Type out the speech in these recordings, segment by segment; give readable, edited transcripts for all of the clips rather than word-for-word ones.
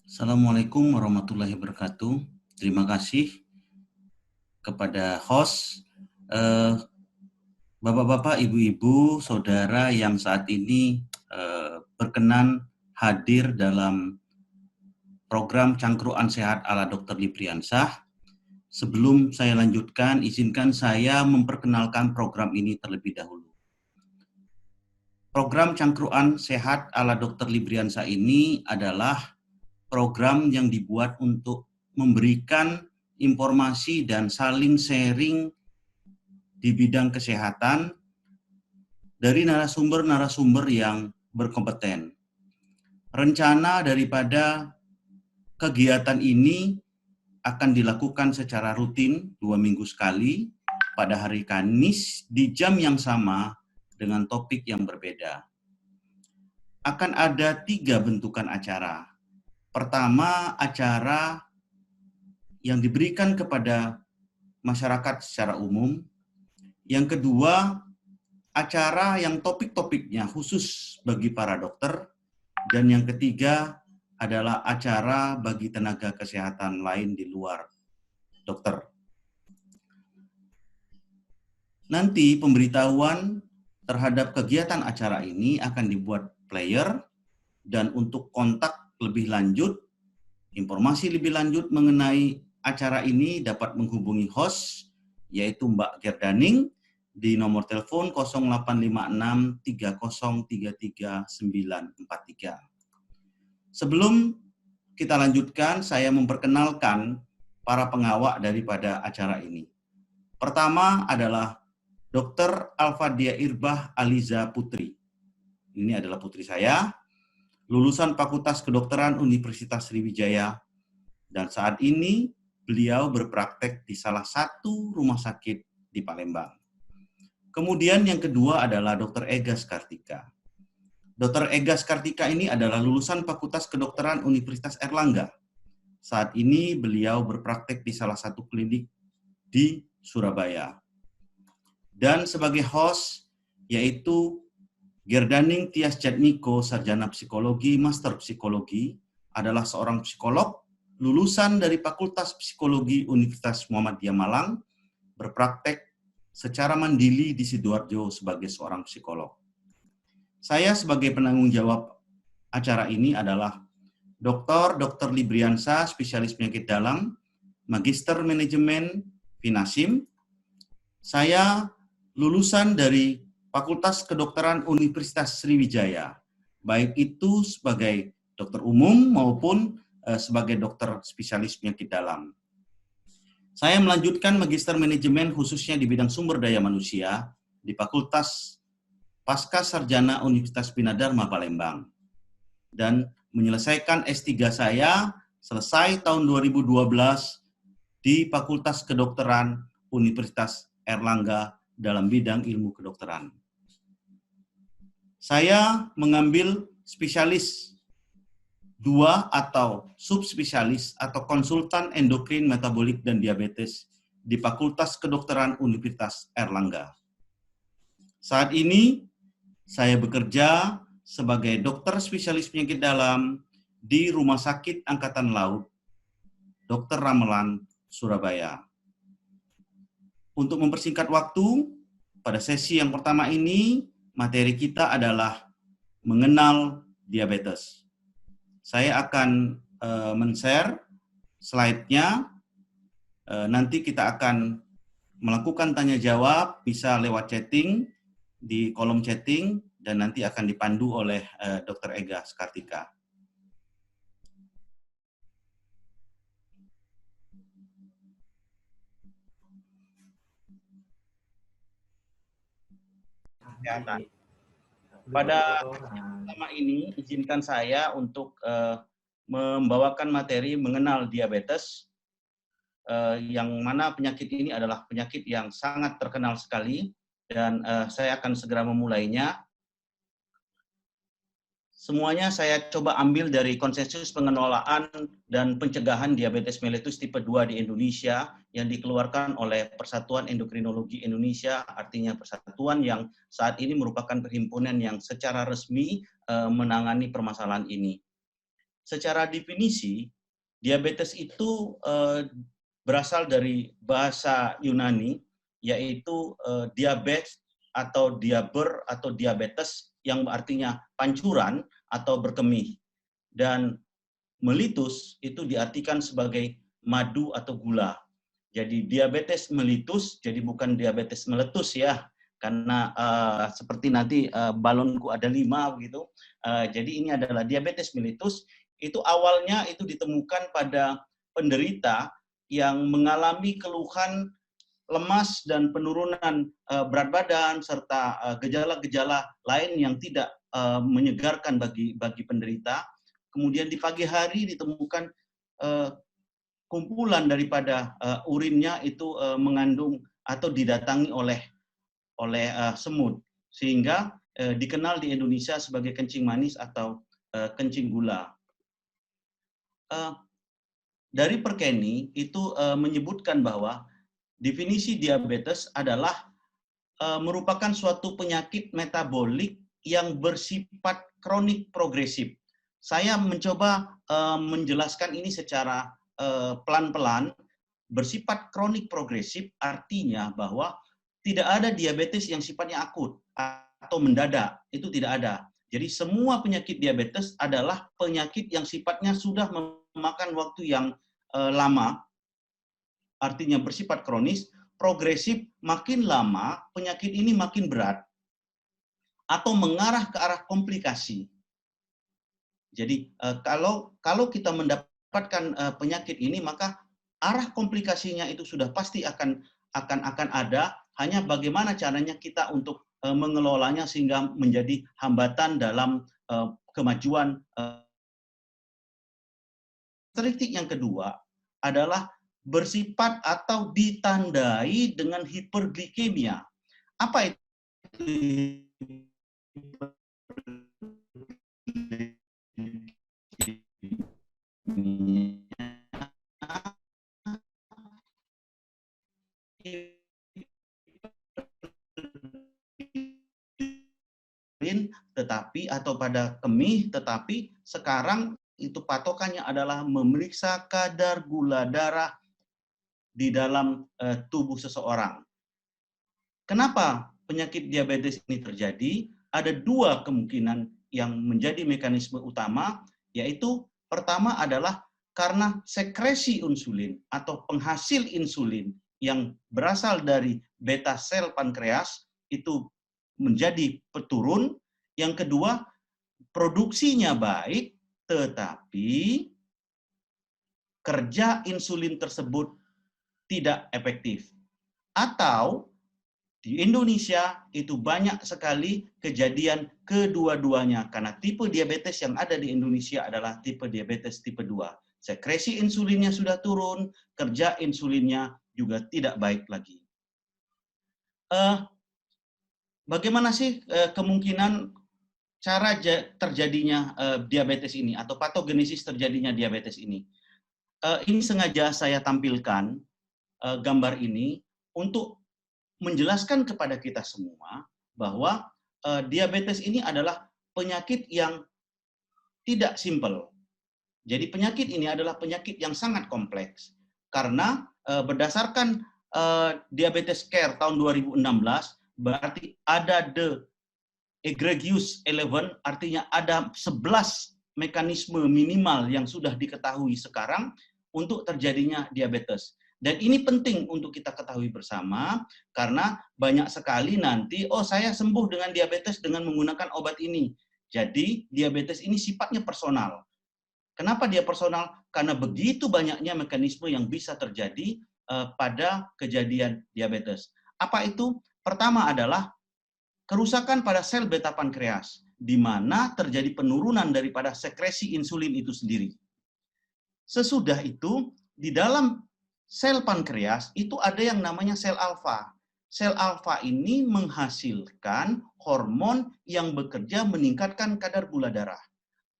Assalamualaikum warahmatullahi wabarakatuh. Terima kasih kepada host, Bapak-bapak, ibu-ibu, saudara yang saat ini berkenan hadir dalam program Cangkruan Sehat ala Dr. Libriansah. Sebelum saya lanjutkan, izinkan saya memperkenalkan program ini terlebih dahulu. Program Cangkruan Sehat ala Dr. Libriansah ini adalah program yang dibuat untuk memberikan informasi dan saling sharing di bidang kesehatan dari narasumber-narasumber yang berkompeten. Rencana daripada kegiatan ini akan dilakukan secara rutin 2 minggu sekali pada hari Kamis di jam yang sama dengan topik yang berbeda. Akan ada 3 bentukan acara. Pertama, acara yang diberikan kepada masyarakat secara umum. Yang kedua, acara yang topik-topiknya khusus bagi para dokter. Dan yang ketiga adalah acara bagi tenaga kesehatan lain di luar dokter. Nanti pemberitahuan terhadap kegiatan acara ini akan dibuat flyer, dan untuk kontak lebih lanjut, informasi lebih lanjut mengenai acara ini dapat menghubungi host, yaitu Mbak Gerdaning, di nomor telepon 0856 3033 943. Sebelum kita lanjutkan, saya memperkenalkan para pengawak daripada acara ini. Pertama adalah Dr. Alfadia Irbah Aliza Putri. Ini adalah putri saya, lulusan Fakultas Kedokteran Universitas Sriwijaya, dan saat ini beliau berpraktek di salah satu rumah sakit di Palembang. Kemudian yang kedua adalah Dr. Ega Skartika. Dr. Ega Skartika ini adalah lulusan Fakultas Kedokteran Universitas Airlangga. Saat ini beliau berpraktek di salah satu klinik di Surabaya. Dan sebagai host yaitu Gerdaning Tias Jatmiko, sarjana psikologi, master psikologi, adalah seorang psikolog lulusan dari Fakultas Psikologi Universitas Muhammadiyah Malang, berpraktek secara mandiri di Sidoarjo sebagai seorang psikolog. Saya sebagai penanggung jawab acara ini adalah Dr. Libriansah, spesialis penyakit dalam, Magister Manajemen Finasim. Saya lulusan dari Fakultas Kedokteran Universitas Sriwijaya, baik itu sebagai dokter umum maupun sebagai dokter spesialis penyakit dalam. Saya melanjutkan Magister Manajemen khususnya di bidang sumber daya manusia di Fakultas Pasca Sarjana Universitas Bina Dharma Palembang. Dan menyelesaikan S3 saya selesai tahun 2012 di Fakultas Kedokteran Universitas Airlangga dalam bidang ilmu kedokteran. Saya mengambil spesialis 2 atau subspesialis atau konsultan endokrin, metabolik, dan diabetes di Fakultas Kedokteran Universitas Airlangga. Saat ini saya bekerja sebagai dokter spesialis penyakit dalam di Rumah Sakit Angkatan Laut Dr. Ramelan, Surabaya. Untuk mempersingkat waktu, pada sesi yang pertama ini, materi kita adalah mengenal diabetes. Saya akan men-share slide-nya. Nanti kita akan melakukan tanya jawab, bisa lewat chatting, di kolom chatting, dan nanti akan dipandu oleh Dr. Ega Skartika. Kesehatan. Pada pertama ini, izinkan saya untuk membawakan materi mengenal diabetes, yang mana penyakit ini adalah penyakit yang sangat terkenal sekali, dan saya akan segera memulainya. Semuanya saya coba ambil dari konsensus pengelolaan dan pencegahan diabetes mellitus tipe 2 di Indonesia yang dikeluarkan oleh Persatuan Endokrinologi Indonesia, artinya persatuan yang saat ini merupakan perhimpunan yang secara resmi menangani permasalahan ini. secara definisi, diabetes itu berasal dari bahasa Yunani, yaitu diabetes atau diaber atau diabetes yang artinya pancuran atau berkemih. Dan melitus itu diartikan sebagai madu atau gula. Jadi diabetes melitus, jadi bukan diabetes meletus ya, karena seperti nanti balonku ada 5 begitu. Jadi ini adalah diabetes melitus. Itu awalnya itu ditemukan pada penderita yang mengalami keluhan lemas dan penurunan berat badan serta gejala-gejala lain yang tidak menyegarkan bagi penderita. Kemudian di pagi hari ditemukan kumpulan daripada urinnya itu mengandung atau didatangi oleh semut, sehingga dikenal di Indonesia sebagai kencing manis atau kencing gula. Dari Perkeni itu menyebutkan bahwa definisi diabetes adalah merupakan suatu penyakit metabolik yang bersifat kronik progresif. Saya mencoba menjelaskan ini secara pelan-pelan. Bersifat kronik progresif artinya bahwa tidak ada diabetes yang sifatnya akut atau mendadak, itu tidak ada. Jadi semua penyakit diabetes adalah penyakit yang sifatnya sudah memakan waktu yang lama, artinya bersifat kronis, progresif, makin lama penyakit ini makin berat atau mengarah ke arah komplikasi. Jadi kalau kita mendapatkan penyakit ini, maka arah komplikasinya itu sudah pasti akan ada. Hanya bagaimana caranya kita untuk mengelolanya sehingga menjadi hambatan dalam kemajuan. Karakteristik yang kedua adalah bersifat atau ditandai dengan hiperglikemia. Apa itu? Tetapi atau pada kemih, tetapi sekarang itu patokannya adalah memeriksa kadar gula darah di dalam tubuh seseorang. Kenapa penyakit diabetes ini terjadi? Ada 2 kemungkinan yang menjadi mekanisme utama, yaitu pertama adalah karena sekresi insulin atau penghasil insulin yang berasal dari beta sel pankreas itu menjadi turun. Yang kedua, produksinya baik, tetapi kerja insulin tersebut tidak efektif. Atau di Indonesia itu banyak sekali kejadian kedua-duanya, karena tipe diabetes yang ada di Indonesia adalah tipe diabetes tipe 2. Sekresi insulinnya sudah turun, kerja insulinnya juga tidak baik lagi. Bagaimana sih kemungkinan cara terjadinya diabetes ini atau patogenesis terjadinya diabetes ini? Ini sengaja saya tampilkan gambar ini untuk menjelaskan kepada kita semua bahwa diabetes ini adalah penyakit yang tidak simpel. Jadi penyakit ini adalah penyakit yang sangat kompleks karena berdasarkan Diabetes Care tahun 2016 berarti ada the egregious 11, artinya ada 11 mekanisme minimal yang sudah diketahui sekarang untuk terjadinya diabetes. Dan ini penting untuk kita ketahui bersama, karena banyak sekali nanti, oh saya sembuh dengan diabetes dengan menggunakan obat ini. Jadi diabetes ini sifatnya personal. Kenapa dia personal? Karena begitu banyaknya mekanisme yang bisa terjadi pada kejadian diabetes. Apa itu? Pertama adalah kerusakan pada sel beta pankreas, di mana terjadi penurunan daripada sekresi insulin itu sendiri. Sesudah itu, di dalam sel pankreas itu ada yang namanya sel alfa. Sel alfa ini menghasilkan hormon yang bekerja meningkatkan kadar gula darah.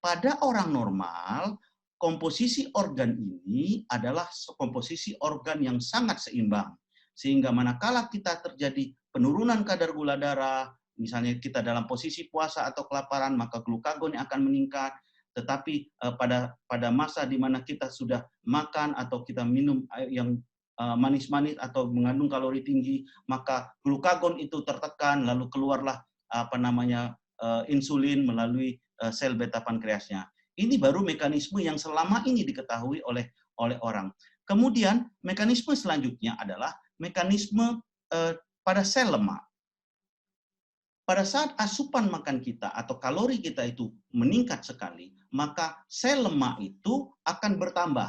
Pada orang normal, komposisi organ ini adalah komposisi organ yang sangat seimbang. Sehingga manakala kita terjadi penurunan kadar gula darah, misalnya kita dalam posisi puasa atau kelaparan, maka glukagon akan meningkat. tetapi pada masa di mana kita sudah makan atau kita minum yang manis-manis atau mengandung kalori tinggi, maka glukagon itu tertekan, lalu keluarlah insulin melalui sel beta pankreasnya. Ini baru mekanisme yang selama ini diketahui oleh orang. Kemudian mekanisme selanjutnya adalah mekanisme pada sel lemak. Pada saat asupan makan kita atau kalori kita itu meningkat sekali, maka sel lemak itu akan bertambah.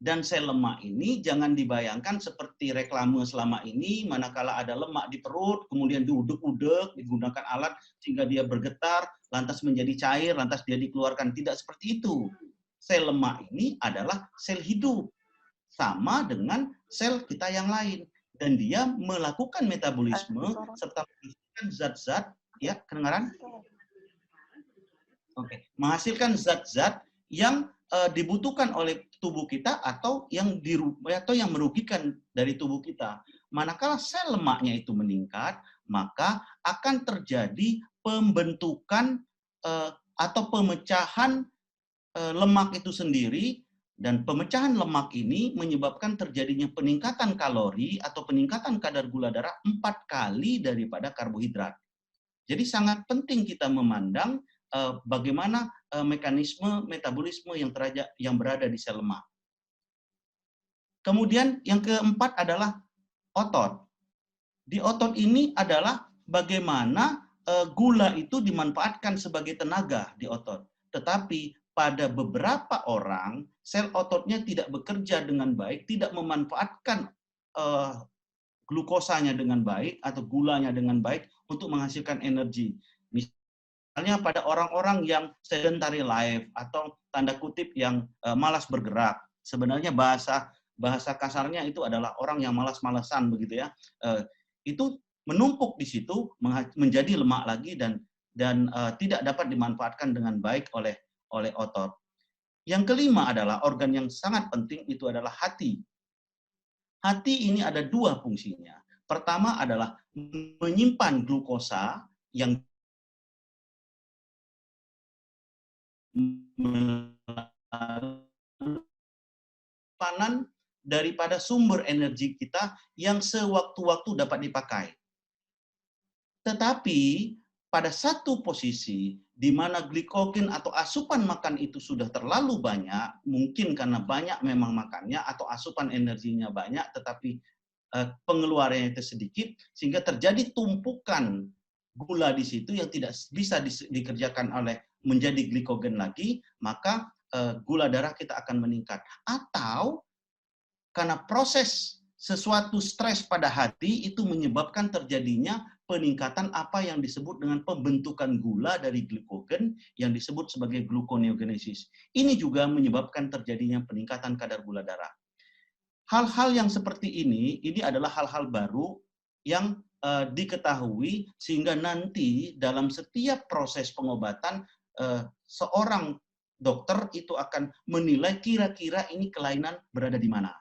Dan sel lemak ini jangan dibayangkan seperti reklame selama ini, manakala ada lemak di perut, kemudian diudek-udek, digunakan alat sehingga dia bergetar, lantas menjadi cair, lantas dia dikeluarkan. Tidak seperti itu. Sel lemak ini adalah sel hidup, sama dengan sel kita yang lain. Dan dia melakukan metabolisme serta menghasilkan zat-zat, ya, kedengaran? Oke, menghasilkan zat-zat yang dibutuhkan oleh tubuh kita atau yang merugikan dari tubuh kita. Manakala sel lemaknya itu meningkat, maka akan terjadi pembentukan atau pemecahan lemak itu sendiri. Dan pemecahan lemak ini menyebabkan terjadinya peningkatan kalori atau peningkatan kadar gula darah 4 kali daripada karbohidrat. Jadi sangat penting kita memandang bagaimana mekanisme metabolisme yang berada di sel lemak. Kemudian yang keempat adalah otot. Di otot ini adalah bagaimana gula itu dimanfaatkan sebagai tenaga di otot. Tetapi pada beberapa orang, sel ototnya tidak bekerja dengan baik, tidak memanfaatkan glukosanya dengan baik atau gulanya dengan baik untuk menghasilkan energi. Misalnya pada orang-orang yang sedentary life atau tanda kutip yang malas bergerak. Sebenarnya bahasa kasarnya itu adalah orang yang malas-malasan begitu ya. Itu menumpuk di situ menjadi lemak lagi dan tidak dapat dimanfaatkan dengan baik oleh otot. Yang kelima adalah organ yang sangat penting, itu adalah hati. Hati ini ada 2 fungsinya. Pertama adalah menyimpan glukosa yang panan daripada sumber energi kita yang sewaktu-waktu dapat dipakai. Tetapi pada satu posisi di mana glikogen atau asupan makan itu sudah terlalu banyak, mungkin karena banyak memang makannya atau asupan energinya banyak, tetapi pengeluarannya itu sedikit, sehingga terjadi tumpukan gula di situ yang tidak bisa dikerjakan oleh menjadi glikogen lagi, maka gula darah kita akan meningkat. Atau karena proses sesuatu stres pada hati itu menyebabkan terjadinya peningkatan apa yang disebut dengan pembentukan gula dari glikogen yang disebut sebagai gluconeogenesis. Ini juga menyebabkan terjadinya peningkatan kadar gula darah. Hal-hal yang seperti ini adalah hal-hal baru yang diketahui sehingga nanti dalam setiap proses pengobatan seorang dokter itu akan menilai kira-kira ini kelainan berada di mana.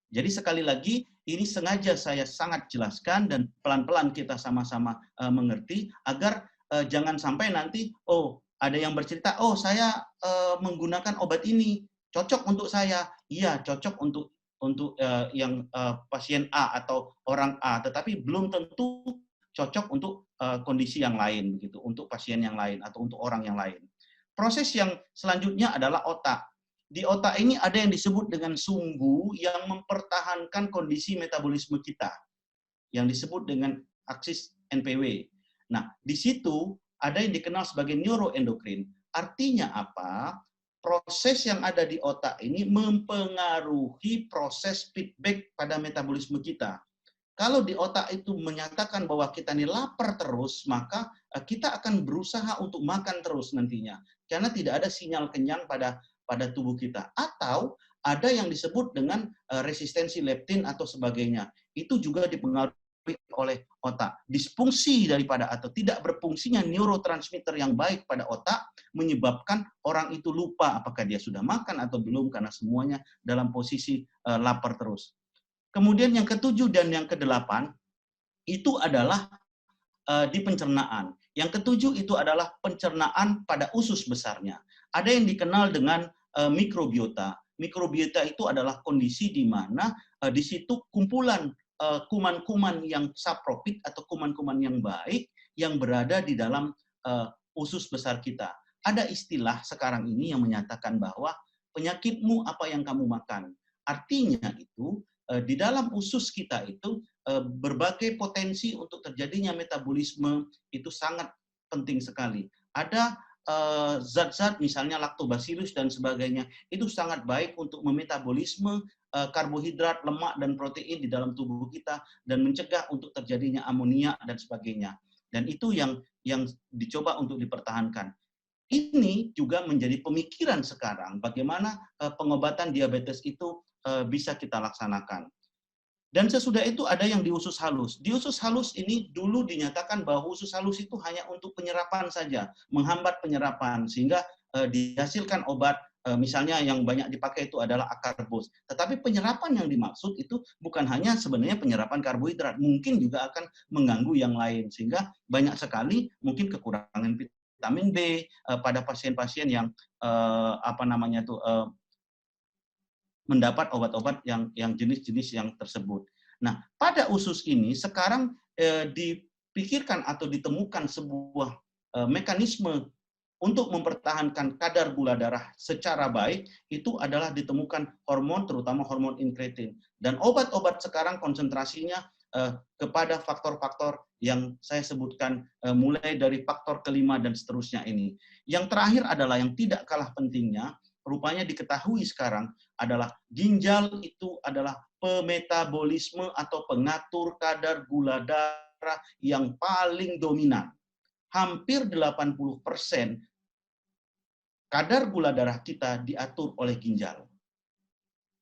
Jadi sekali lagi, ini sengaja saya sangat jelaskan dan pelan-pelan kita sama-sama mengerti agar jangan sampai nanti, ada yang bercerita, saya menggunakan obat ini, cocok untuk saya. Iya, cocok untuk yang pasien A atau orang A, tetapi belum tentu cocok untuk kondisi yang lain, begitu, untuk pasien yang lain atau untuk orang yang lain. Proses yang selanjutnya adalah otak. Di otak ini ada yang disebut dengan sumbu yang mempertahankan kondisi metabolisme kita, yang disebut dengan aksis NPW. Nah, di situ ada yang dikenal sebagai neuroendokrin. Artinya apa? Proses yang ada di otak ini mempengaruhi proses feedback pada metabolisme kita. Kalau di otak itu menyatakan bahwa kita ini lapar terus, maka kita akan berusaha untuk makan terus nantinya. Karena tidak ada sinyal kenyang pada tubuh kita. Atau ada yang disebut dengan resistensi leptin atau sebagainya. Itu juga dipengaruhi oleh otak. Disfungsi daripada atau tidak berfungsinya neurotransmitter yang baik pada otak menyebabkan orang itu lupa apakah dia sudah makan atau belum karena semuanya dalam posisi lapar terus. Kemudian yang ketujuh dan yang kedelapan itu adalah di pencernaan. Yang ketujuh itu adalah pencernaan pada usus besarnya. Ada yang dikenal dengan mikrobiota. Mikrobiota itu adalah kondisi di mana di situ kumpulan kuman-kuman yang saprofit atau kuman-kuman yang baik yang berada di dalam usus besar kita. Ada istilah sekarang ini yang menyatakan bahwa penyakitmu apa yang kamu makan. Artinya itu di dalam usus kita itu berbagai potensi untuk terjadinya metabolisme itu sangat penting sekali. Ada zat-zat misalnya lactobacillus dan sebagainya itu sangat baik untuk memetabolisme karbohidrat, lemak dan protein di dalam tubuh kita dan mencegah untuk terjadinya amonia dan sebagainya. Dan itu yang dicoba untuk dipertahankan. Ini juga menjadi pemikiran sekarang bagaimana pengobatan diabetes itu bisa kita laksanakan. Dan sesudah itu ada yang di usus halus. Di usus halus ini dulu dinyatakan bahwa usus halus itu hanya untuk penyerapan saja, menghambat penyerapan sehingga dihasilkan obat misalnya yang banyak dipakai itu adalah akarbos. Tetapi penyerapan yang dimaksud itu bukan hanya sebenarnya penyerapan karbohidrat, mungkin juga akan mengganggu yang lain sehingga banyak sekali mungkin kekurangan vitamin B pada pasien-pasien yang mendapat obat-obat yang jenis-jenis yang tersebut. Nah, pada usus ini sekarang dipikirkan atau ditemukan sebuah mekanisme untuk mempertahankan kadar gula darah secara baik, itu adalah ditemukan hormon, terutama hormon inkretin. Dan obat-obat sekarang konsentrasinya kepada faktor-faktor yang saya sebutkan, mulai dari faktor kelima dan seterusnya ini. Yang terakhir adalah yang tidak kalah pentingnya, rupanya diketahui sekarang adalah ginjal itu adalah pemetabolisme atau pengatur kadar gula darah yang paling dominan. Hampir 80% kadar gula darah kita diatur oleh ginjal.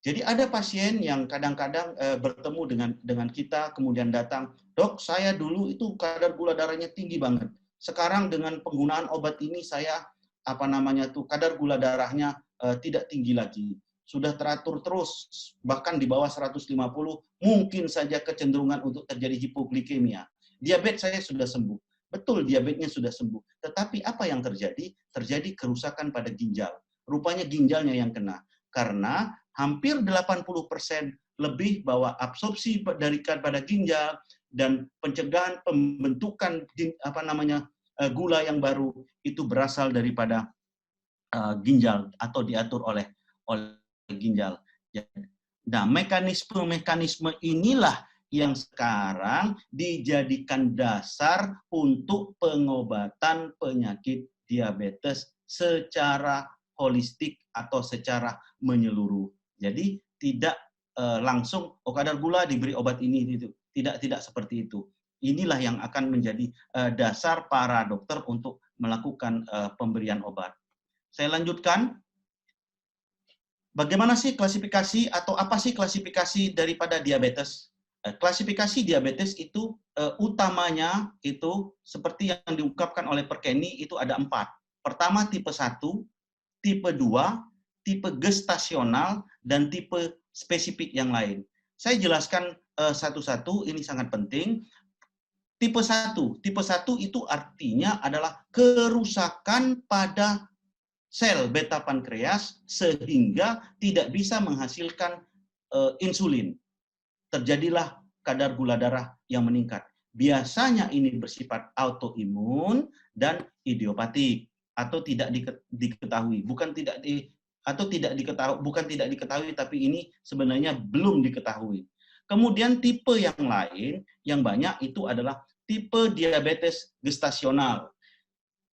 Jadi ada pasien yang kadang-kadang bertemu dengan kita kemudian datang, "Dok, saya dulu itu kadar gula darahnya tinggi banget. Sekarang dengan penggunaan obat ini saya kadar gula darahnya tidak tinggi lagi. Sudah teratur terus, bahkan di bawah 150, mungkin saja kecenderungan untuk terjadi hipoglikemia. Diabetes saya sudah sembuh." Betul, diabetesnya sudah sembuh. Tetapi apa yang terjadi? Terjadi kerusakan pada ginjal. Rupanya ginjalnya yang kena. Karena hampir 80% lebih bahwa absorpsi pada ginjal dan pencegahan pembentukan gula yang baru itu berasal daripada ginjal atau diatur oleh ginjal. Nah, mekanisme-mekanisme inilah yang sekarang dijadikan dasar untuk pengobatan penyakit diabetes secara holistik atau secara menyeluruh. Jadi tidak langsung kadar gula diberi obat ini itu. Tidak seperti itu. Inilah yang akan menjadi dasar para dokter untuk melakukan pemberian obat. Saya lanjutkan. Bagaimana sih klasifikasi atau apa sih klasifikasi daripada diabetes? Klasifikasi diabetes itu utamanya itu seperti yang diungkapkan oleh Perkeni itu ada 4. Pertama tipe 1, tipe 2, tipe gestasional, dan tipe spesifik yang lain. Saya jelaskan satu-satu, ini sangat penting. Tipe 1 itu artinya adalah kerusakan pada sel beta pankreas sehingga tidak bisa menghasilkan insulin. Terjadilah kadar gula darah yang meningkat. Biasanya ini bersifat autoimun dan idiopatik atau tidak diketahui. Bukan tidak diketahui, tapi ini sebenarnya belum diketahui. Kemudian tipe yang lain yang banyak itu adalah tipe diabetes gestasional.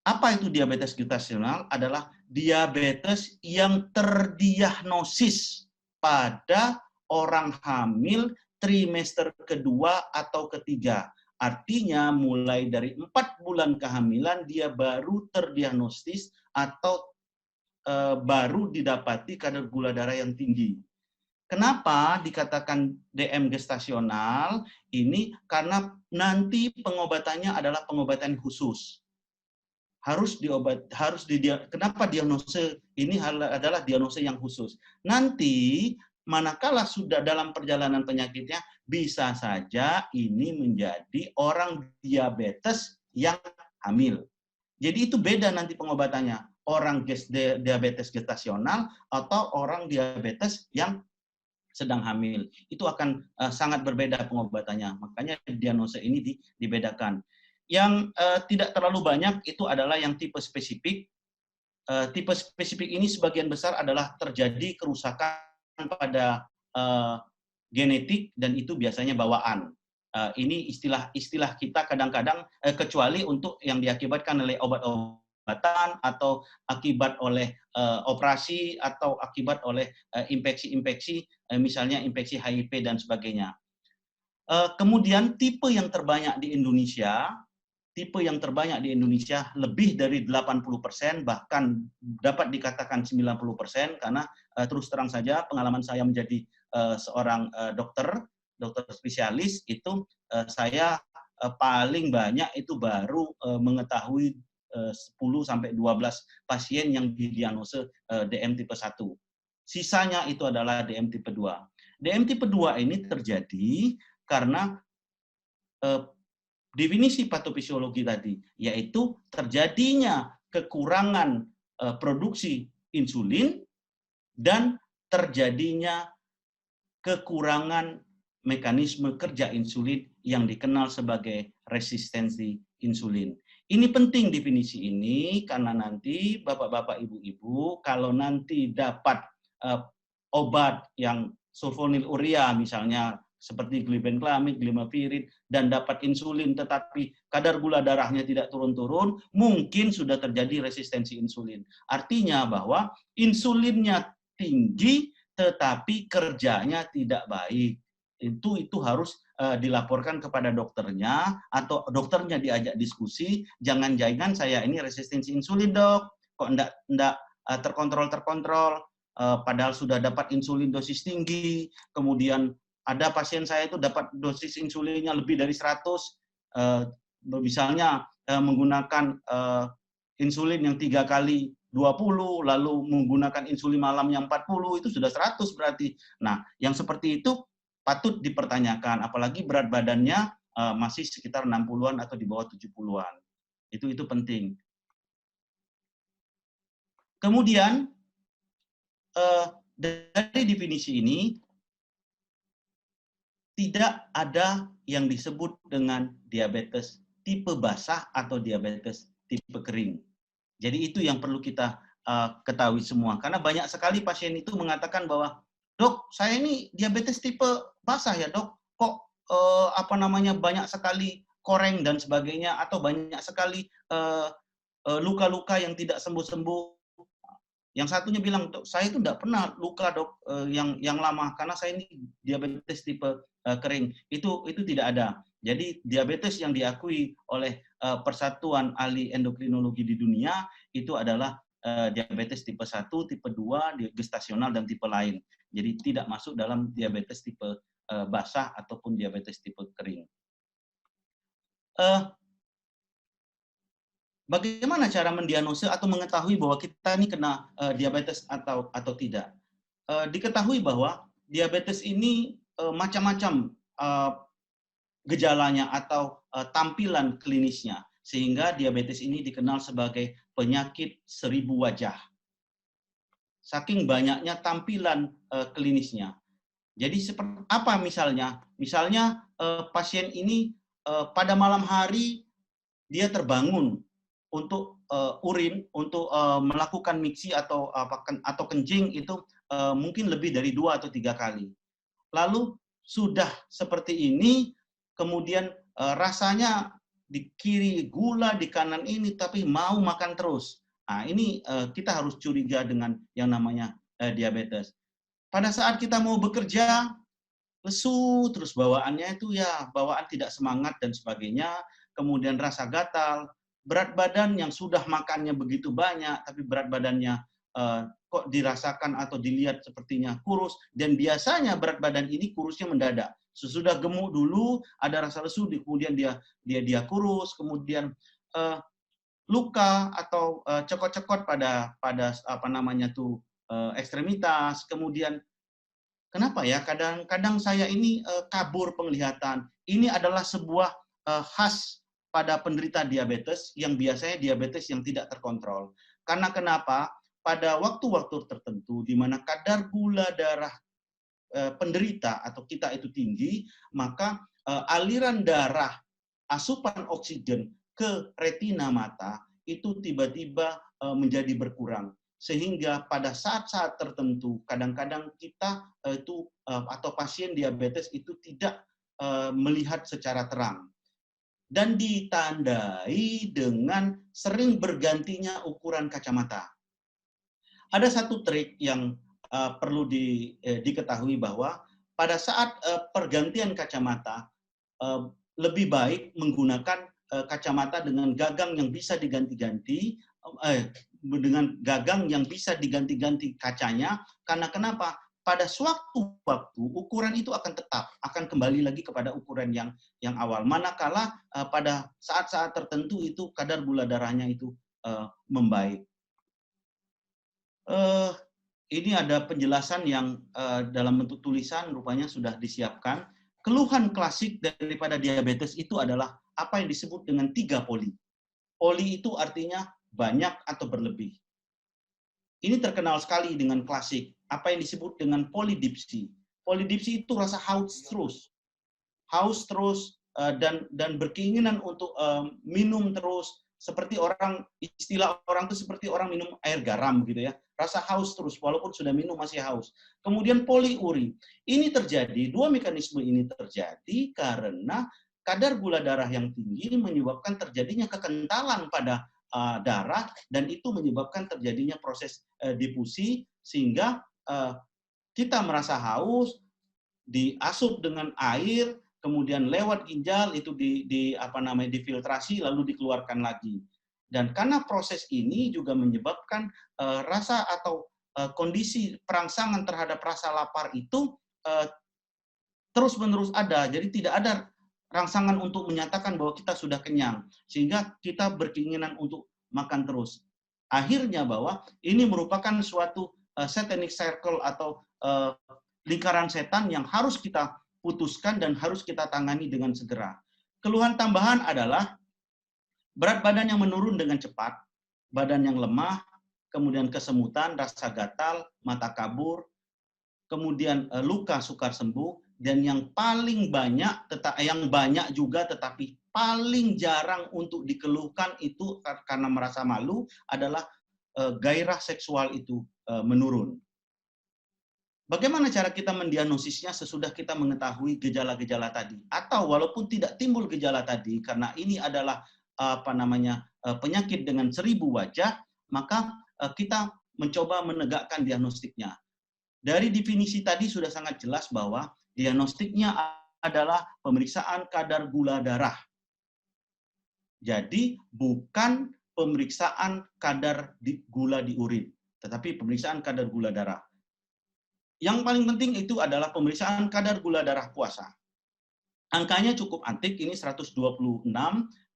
Apa itu diabetes gestasional? Adalah diabetes yang terdiagnosis pada orang hamil trimester kedua atau ketiga. Artinya mulai dari 4 bulan kehamilan dia baru terdiagnosis atau baru didapati kadar gula darah yang tinggi. Kenapa dikatakan DM gestasional? Ini karena nanti pengobatannya adalah pengobatan khusus. Kenapa diagnosa ini adalah diagnosa yang khusus. Nanti manakala sudah dalam perjalanan penyakitnya bisa saja ini menjadi orang diabetes yang hamil. Jadi itu beda nanti pengobatannya. orang diabetes gestasional atau orang diabetes yang sedang hamil. Itu akan sangat berbeda pengobatannya. Makanya diagnosa ini dibedakan. Yang tidak terlalu banyak itu adalah yang tipe spesifik. Tipe spesifik ini sebagian besar adalah terjadi kerusakan pada genetik dan itu biasanya bawaan. Ini istilah kita kadang-kadang kecuali untuk yang diakibatkan oleh obat-obatan atau akibat oleh operasi atau akibat oleh infeksi-infeksi, misalnya infeksi HIV dan sebagainya. Kemudian tipe yang terbanyak di Indonesia lebih dari 80%, bahkan dapat dikatakan 90%, karena terus terang saja pengalaman saya menjadi seorang dokter spesialis itu saya paling banyak itu baru mengetahui 10-12 pasien yang didiagnosa DM tipe 1. Sisanya itu adalah DM tipe 2. DM tipe 2 ini terjadi karena definisi patofisiologi tadi, yaitu terjadinya kekurangan produksi insulin dan terjadinya kekurangan mekanisme kerja insulin yang dikenal sebagai resistensi insulin. Ini penting definisi ini karena nanti Bapak-bapak, Ibu-ibu kalau nanti dapat obat yang sulfonylurea misalnya seperti glibenclamid, glimavirin, dan dapat insulin tetapi kadar gula darahnya tidak turun-turun, mungkin sudah terjadi resistensi insulin. Artinya bahwa insulinnya tinggi tetapi kerjanya tidak baik. Itu harus dilaporkan kepada dokternya atau dokternya diajak diskusi, jangan-jangan saya ini resistensi insulin, Dok. Kok enggak terkontrol, padahal sudah dapat insulin dosis tinggi, kemudian ada pasien saya itu dapat dosis insulinnya lebih dari 100, misalnya menggunakan insulin yang 3 kali 20, lalu menggunakan insulin malam yang 40, itu sudah 100 berarti. Nah, yang seperti itu patut dipertanyakan, apalagi berat badannya masih sekitar 60-an atau di bawah 70-an. Itu penting. Kemudian, dari definisi ini, tidak ada yang disebut dengan diabetes tipe basah atau diabetes tipe kering. Jadi itu yang perlu kita ketahui semua. Karena banyak sekali pasien itu mengatakan bahwa, Dok, saya ini diabetes tipe basah ya, Dok. Kok banyak sekali koreng dan sebagainya, atau banyak sekali luka-luka yang tidak sembuh-sembuh. Yang satunya bilang, Dok, saya itu tidak pernah luka, Dok, yang lama karena saya ini diabetes tipe kering. Itu tidak ada. Jadi diabetes yang diakui oleh Persatuan Ahli Endokrinologi di dunia itu adalah diabetes tipe 1, tipe 2, gestasional dan tipe lain. Jadi tidak masuk dalam diabetes tipe basah ataupun diabetes tipe kering. Bagaimana cara mendiagnosa atau mengetahui bahwa kita ini kena diabetes atau tidak? Diketahui bahwa diabetes ini macam-macam gejalanya atau tampilan klinisnya, sehingga diabetes ini dikenal sebagai penyakit 1000 wajah. Saking banyaknya tampilan klinisnya. Jadi seperti apa misalnya? Misalnya pasien ini pada malam hari dia terbangun untuk urin, untuk melakukan miksi atau kencing itu mungkin lebih dari 2 atau 3 kali. Lalu sudah seperti ini, kemudian rasanya di kiri gula, di kanan ini, tapi mau makan terus. Nah, ini kita harus curiga dengan yang namanya diabetes. Pada saat kita mau bekerja, lesu, terus bawaannya itu ya bawaan tidak semangat dan sebagainya, kemudian rasa gatal, berat badan yang sudah makannya begitu banyak, tapi berat badannya kok dirasakan atau dilihat sepertinya kurus, dan biasanya berat badan ini kurusnya mendadak. Sesudah gemuk dulu, ada rasa lesu, kemudian dia kurus, kemudian luka atau cekot-cekot pada ekstremitas, kemudian kenapa ya kadang-kadang saya ini kabur penglihatan. Ini adalah sebuah khas pada penderita diabetes yang biasanya diabetes yang tidak terkontrol. Karena kenapa? Pada waktu-waktu tertentu di mana kadar gula darah penderita atau kita itu tinggi, maka aliran darah asupan oksigen ke retina mata itu tiba-tiba menjadi berkurang. Sehingga pada saat-saat tertentu, kadang-kadang kita atau pasien diabetes itu tidak melihat secara terang. Dan ditandai dengan sering bergantinya ukuran kacamata. Ada satu trik yang perlu diketahui bahwa pada saat pergantian kacamata, lebih baik menggunakan kacamata dengan gagang yang bisa diganti-ganti, dengan gagang yang bisa diganti-ganti kacanya, karena kenapa? Pada suatu waktu ukuran itu akan tetap, akan kembali lagi kepada ukuran yang awal. Manakala pada saat-saat tertentu itu kadar gula darahnya itu membaik. Ini ada penjelasan yang dalam bentuk tulisan rupanya sudah disiapkan. Keluhan klasik daripada diabetes itu adalah apa yang disebut dengan 3 poli. Poli itu artinya banyak atau berlebih. Ini terkenal sekali dengan klasik. Apa yang disebut dengan polidipsi. Polidipsi itu rasa haus terus dan berkeinginan untuk minum terus, seperti istilah orang itu seperti orang minum air garam gitu ya. Rasa haus terus walaupun sudah minum masih haus. Kemudian poliuri. Ini terjadi, dua mekanisme ini terjadi karena kadar gula darah yang tinggi menyebabkan terjadinya kekentalan pada darah, dan itu menyebabkan terjadinya proses difusi sehingga kita merasa haus, diasup dengan air, kemudian lewat ginjal itu difiltrasi lalu dikeluarkan lagi. Dan karena proses ini juga menyebabkan rasa atau kondisi perangsangan terhadap rasa lapar itu terus-menerus ada. Jadi tidak ada rangsangan untuk menyatakan bahwa kita sudah kenyang, sehingga kita berkeinginan untuk makan terus. Akhirnya bahwa ini merupakan suatu satanic circle atau lingkaran setan yang harus kita putuskan dan harus kita tangani dengan segera. Keluhan tambahan adalah berat badan yang menurun dengan cepat, badan yang lemah, kemudian kesemutan, rasa gatal, mata kabur, kemudian luka sukar sembuh, dan yang paling banyak, yang banyak juga tetapi paling jarang untuk dikeluhkan itu karena merasa malu adalah gairah seksual itu menurun. Bagaimana cara kita mendiagnosisnya sesudah kita mengetahui gejala-gejala tadi? Atau walaupun tidak timbul gejala tadi, karena ini adalah penyakit dengan 1000 wajah, maka kita mencoba menegakkan diagnostiknya. Dari definisi tadi sudah sangat jelas bahwa diagnostiknya adalah pemeriksaan kadar gula darah. Jadi bukan pemeriksaan kadar gula di urin, tetapi pemeriksaan kadar gula darah. Yang paling penting itu adalah pemeriksaan kadar gula darah puasa. Angkanya cukup antik, ini 126,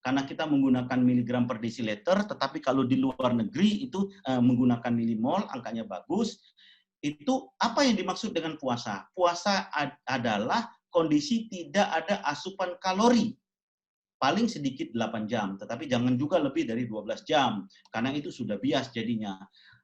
karena kita menggunakan miligram per desiliter, tetapi kalau di luar negeri itu menggunakan milimol, angkanya bagus. Itu apa yang dimaksud dengan puasa? Puasa adalah kondisi tidak ada asupan kalori. Paling sedikit 8 jam, tetapi jangan juga lebih dari 12 jam, karena itu sudah bias jadinya.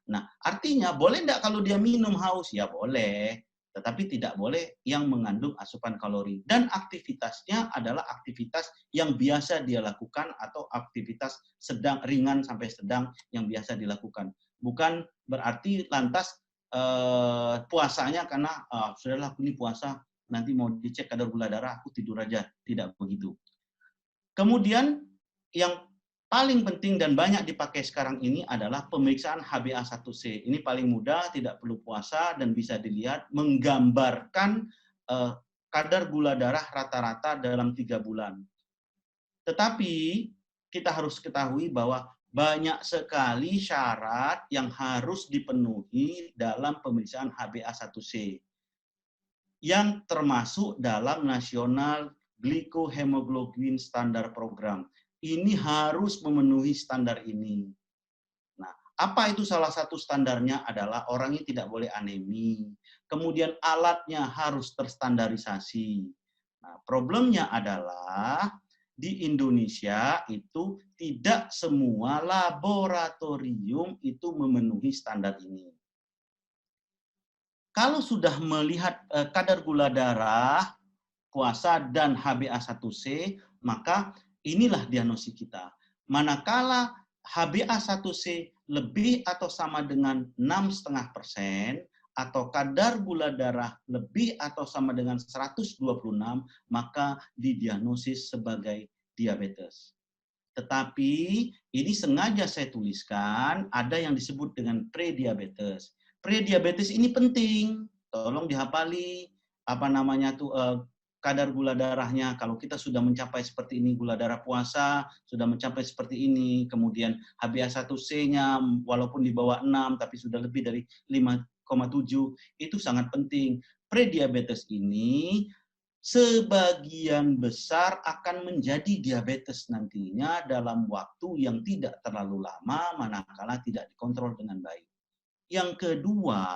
Nah, artinya boleh enggak kalau dia minum haus? Ya boleh, tetapi tidak boleh yang mengandung asupan kalori. Dan aktivitasnya adalah aktivitas yang biasa dia lakukan atau aktivitas sedang, ringan sampai sedang yang biasa dilakukan. Bukan berarti lantas puasanya karena sudahlah ini puasa, nanti mau dicek kadar gula darah, aku tidur aja. Tidak begitu. Kemudian yang paling penting dan banyak dipakai sekarang ini adalah pemeriksaan HbA1c. Ini paling mudah, tidak perlu puasa dan bisa dilihat menggambarkan kadar gula darah rata-rata dalam 3 bulan. Tetapi kita harus ketahui bahwa banyak sekali syarat yang harus dipenuhi dalam pemeriksaan HbA1c yang termasuk dalam National Glycohemoglobin Standar Program. Ini harus memenuhi standar ini. Nah, apa itu salah satu standarnya adalah orangnya tidak boleh anemi. Kemudian alatnya harus terstandarisasi. Nah, problemnya adalah di Indonesia itu tidak semua laboratorium itu memenuhi standar ini. Kalau sudah melihat kadar gula darah, puasa, dan HbA1c, maka inilah diagnosis kita. Manakala HbA1c lebih atau sama dengan 6,5%, atau kadar gula darah lebih atau sama dengan 126, maka didiagnosis sebagai diabetes. Tetapi ini sengaja saya tuliskan, ada yang disebut dengan prediabetes. Prediabetes ini penting, tolong dihafali apa namanya tuh kadar gula darahnya. Kalau kita sudah mencapai seperti ini, gula darah puasa sudah mencapai seperti ini, kemudian HbA1c-nya walaupun di bawah 6 tapi sudah lebih dari 5,7, itu sangat penting. Prediabetes ini sebagian besar akan menjadi diabetes nantinya dalam waktu yang tidak terlalu lama manakala tidak dikontrol dengan baik. Yang kedua,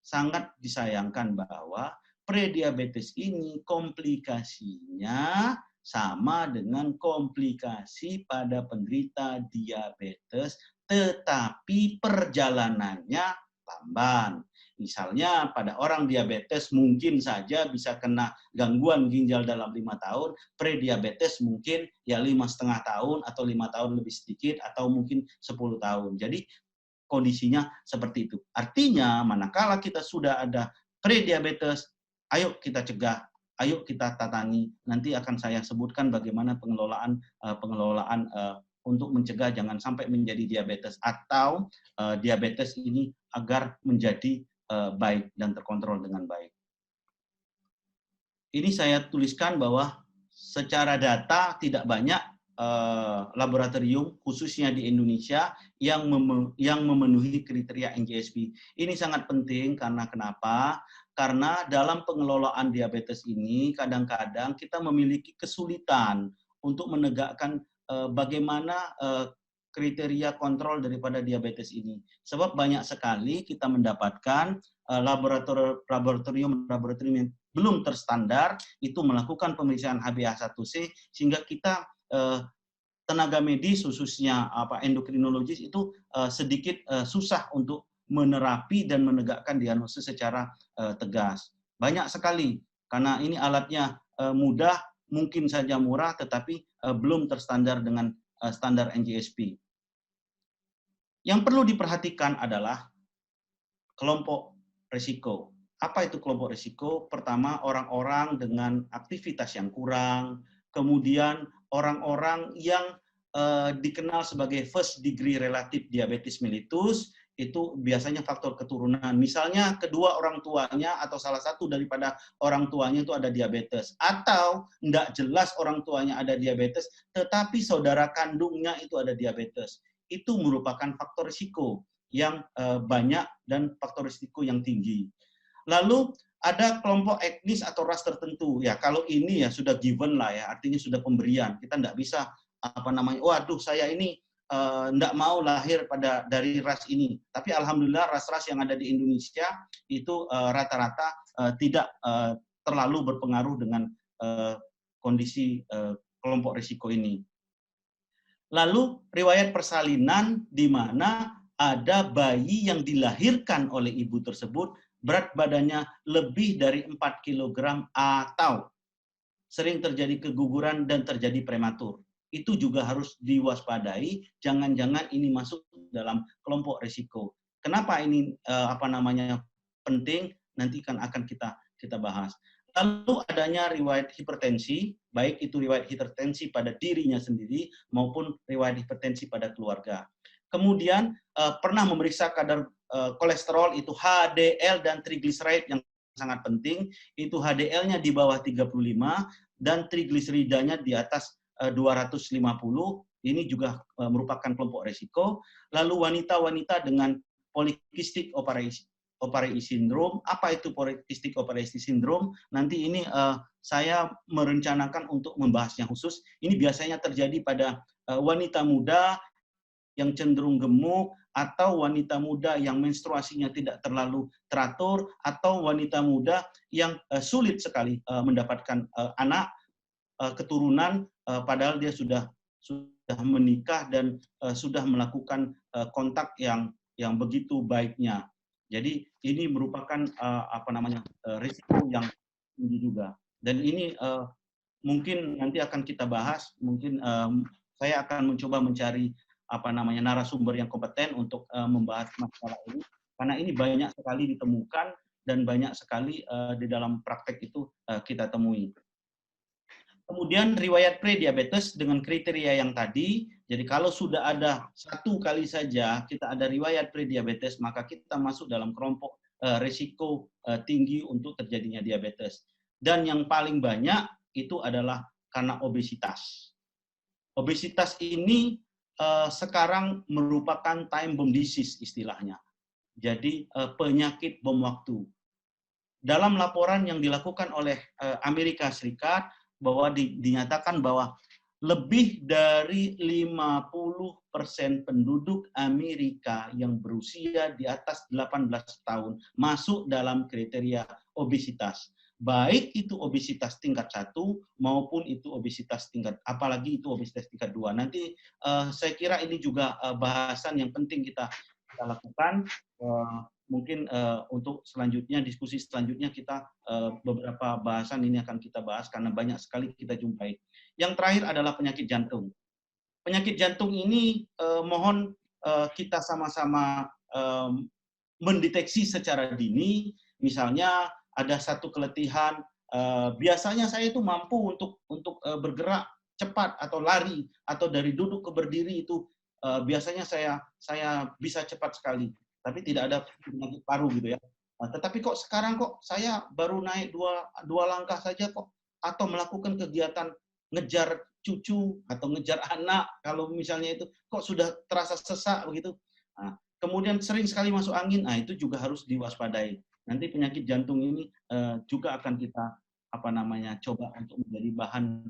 sangat disayangkan bahwa prediabetes ini komplikasinya sama dengan komplikasi pada penderita diabetes, tetapi perjalanannya lamban. Misalnya pada orang diabetes mungkin saja bisa kena gangguan ginjal dalam 5 tahun, prediabetes mungkin ya 5,5 tahun atau 5 tahun lebih sedikit atau mungkin 10 tahun. Jadi kondisinya seperti itu. Artinya manakala kita sudah ada prediabetes, ayo kita cegah, ayo kita tangani. Nanti akan saya sebutkan bagaimana pengelolaan untuk mencegah jangan sampai menjadi diabetes atau diabetes ini agar menjadi baik dan terkontrol dengan baik. Ini saya tuliskan bahwa secara data tidak banyak laboratorium khususnya di Indonesia yang memenuhi kriteria NGSP. Ini sangat penting karena kenapa? Karena dalam pengelolaan diabetes ini kadang-kadang kita memiliki kesulitan untuk menegakkan bagaimana kriteria kontrol daripada diabetes ini. Sebab banyak sekali kita mendapatkan laboratorium yang belum terstandar itu melakukan pemeriksaan HbA1c sehingga kita tenaga medis khususnya endokrinologis itu sedikit susah untuk menerapi dan menegakkan diagnosis secara tegas. Banyak sekali karena ini alatnya mudah, mungkin saja murah tetapi belum terstandar dengan standar NGSP. Yang perlu diperhatikan adalah kelompok risiko. Apa itu kelompok risiko? Pertama, orang-orang dengan aktivitas yang kurang, kemudian orang-orang yang dikenal sebagai first degree relative diabetes mellitus, itu biasanya faktor keturunan. Misalnya kedua orang tuanya atau salah satu daripada orang tuanya itu ada diabetes. Atau tidak jelas orang tuanya ada diabetes, tetapi saudara kandungnya itu ada diabetes. Itu merupakan faktor risiko yang banyak dan faktor risiko yang tinggi. Lalu ada kelompok etnis atau ras tertentu. Ya kalau ini ya sudah given lah ya, artinya sudah pemberian. Kita tidak bisa waduh saya ini tidak mau lahir dari ras ini. Tapi alhamdulillah ras-ras yang ada di Indonesia itu rata-rata tidak terlalu berpengaruh dengan kondisi kelompok risiko ini. Lalu riwayat persalinan di mana ada bayi yang dilahirkan oleh ibu tersebut berat badannya lebih dari 4 kg atau sering terjadi keguguran dan terjadi prematur. Itu juga harus diwaspadai, jangan-jangan ini masuk dalam kelompok risiko. Kenapa ini penting? Nanti akan kita bahas. Lalu adanya riwayat hipertensi, baik itu riwayat hipertensi pada dirinya sendiri maupun riwayat hipertensi pada keluarga. Kemudian pernah memeriksa kadar kolesterol itu HDL dan triglyceride yang sangat penting, itu HDL-nya di bawah 35 dan trigliseridanya di atas 250, ini juga merupakan kelompok risiko. Lalu wanita-wanita dengan polycystic ovary syndrome. Apa itu polycystic ovary syndrome? Nanti ini saya merencanakan untuk membahasnya khusus. Ini biasanya terjadi pada wanita muda yang cenderung gemuk, atau wanita muda yang menstruasinya tidak terlalu teratur, atau wanita muda yang sulit sekali mendapatkan anak, keturunan padahal dia sudah menikah dan sudah melakukan kontak yang begitu baiknya. Jadi ini merupakan risiko yang tinggi juga. Dan ini mungkin nanti akan kita bahas. Mungkin saya akan mencoba mencari narasumber yang kompeten untuk membahas masalah ini, karena ini banyak sekali ditemukan dan banyak sekali di dalam praktek itu kita temui. Kemudian riwayat prediabetes dengan kriteria yang tadi, jadi kalau sudah ada satu kali saja kita ada riwayat prediabetes, maka kita masuk dalam kelompok risiko tinggi untuk terjadinya diabetes. Dan yang paling banyak itu adalah karena obesitas. Obesitas ini sekarang merupakan time bomb disease istilahnya. Jadi penyakit bom waktu. Dalam laporan yang dilakukan oleh Amerika Serikat, bahwa dinyatakan bahwa lebih dari 50% penduduk Amerika yang berusia di atas 18 tahun masuk dalam kriteria obesitas. Baik itu obesitas tingkat 1 maupun itu obesitas tingkat, apalagi itu obesitas tingkat 2. Nanti saya kira ini juga bahasan yang penting kita lakukan. Mungkin untuk selanjutnya, diskusi selanjutnya kita beberapa bahasan ini akan kita bahas karena banyak sekali kita jumpai. Yang terakhir adalah penyakit jantung. Penyakit jantung ini mohon kita sama-sama mendeteksi secara dini. Misalnya ada satu keletihan, biasanya saya itu mampu untuk bergerak cepat atau lari atau dari duduk ke berdiri itu biasanya saya bisa cepat sekali. Tapi tidak ada penyakit paru gitu ya. Tetapi kok sekarang kok saya baru naik dua langkah saja kok, atau melakukan kegiatan ngejar cucu atau ngejar anak, kalau misalnya itu kok sudah terasa sesak begitu. Nah, kemudian sering sekali masuk angin, nah itu juga harus diwaspadai. Nanti penyakit jantung ini juga akan kita coba untuk menjadi bahan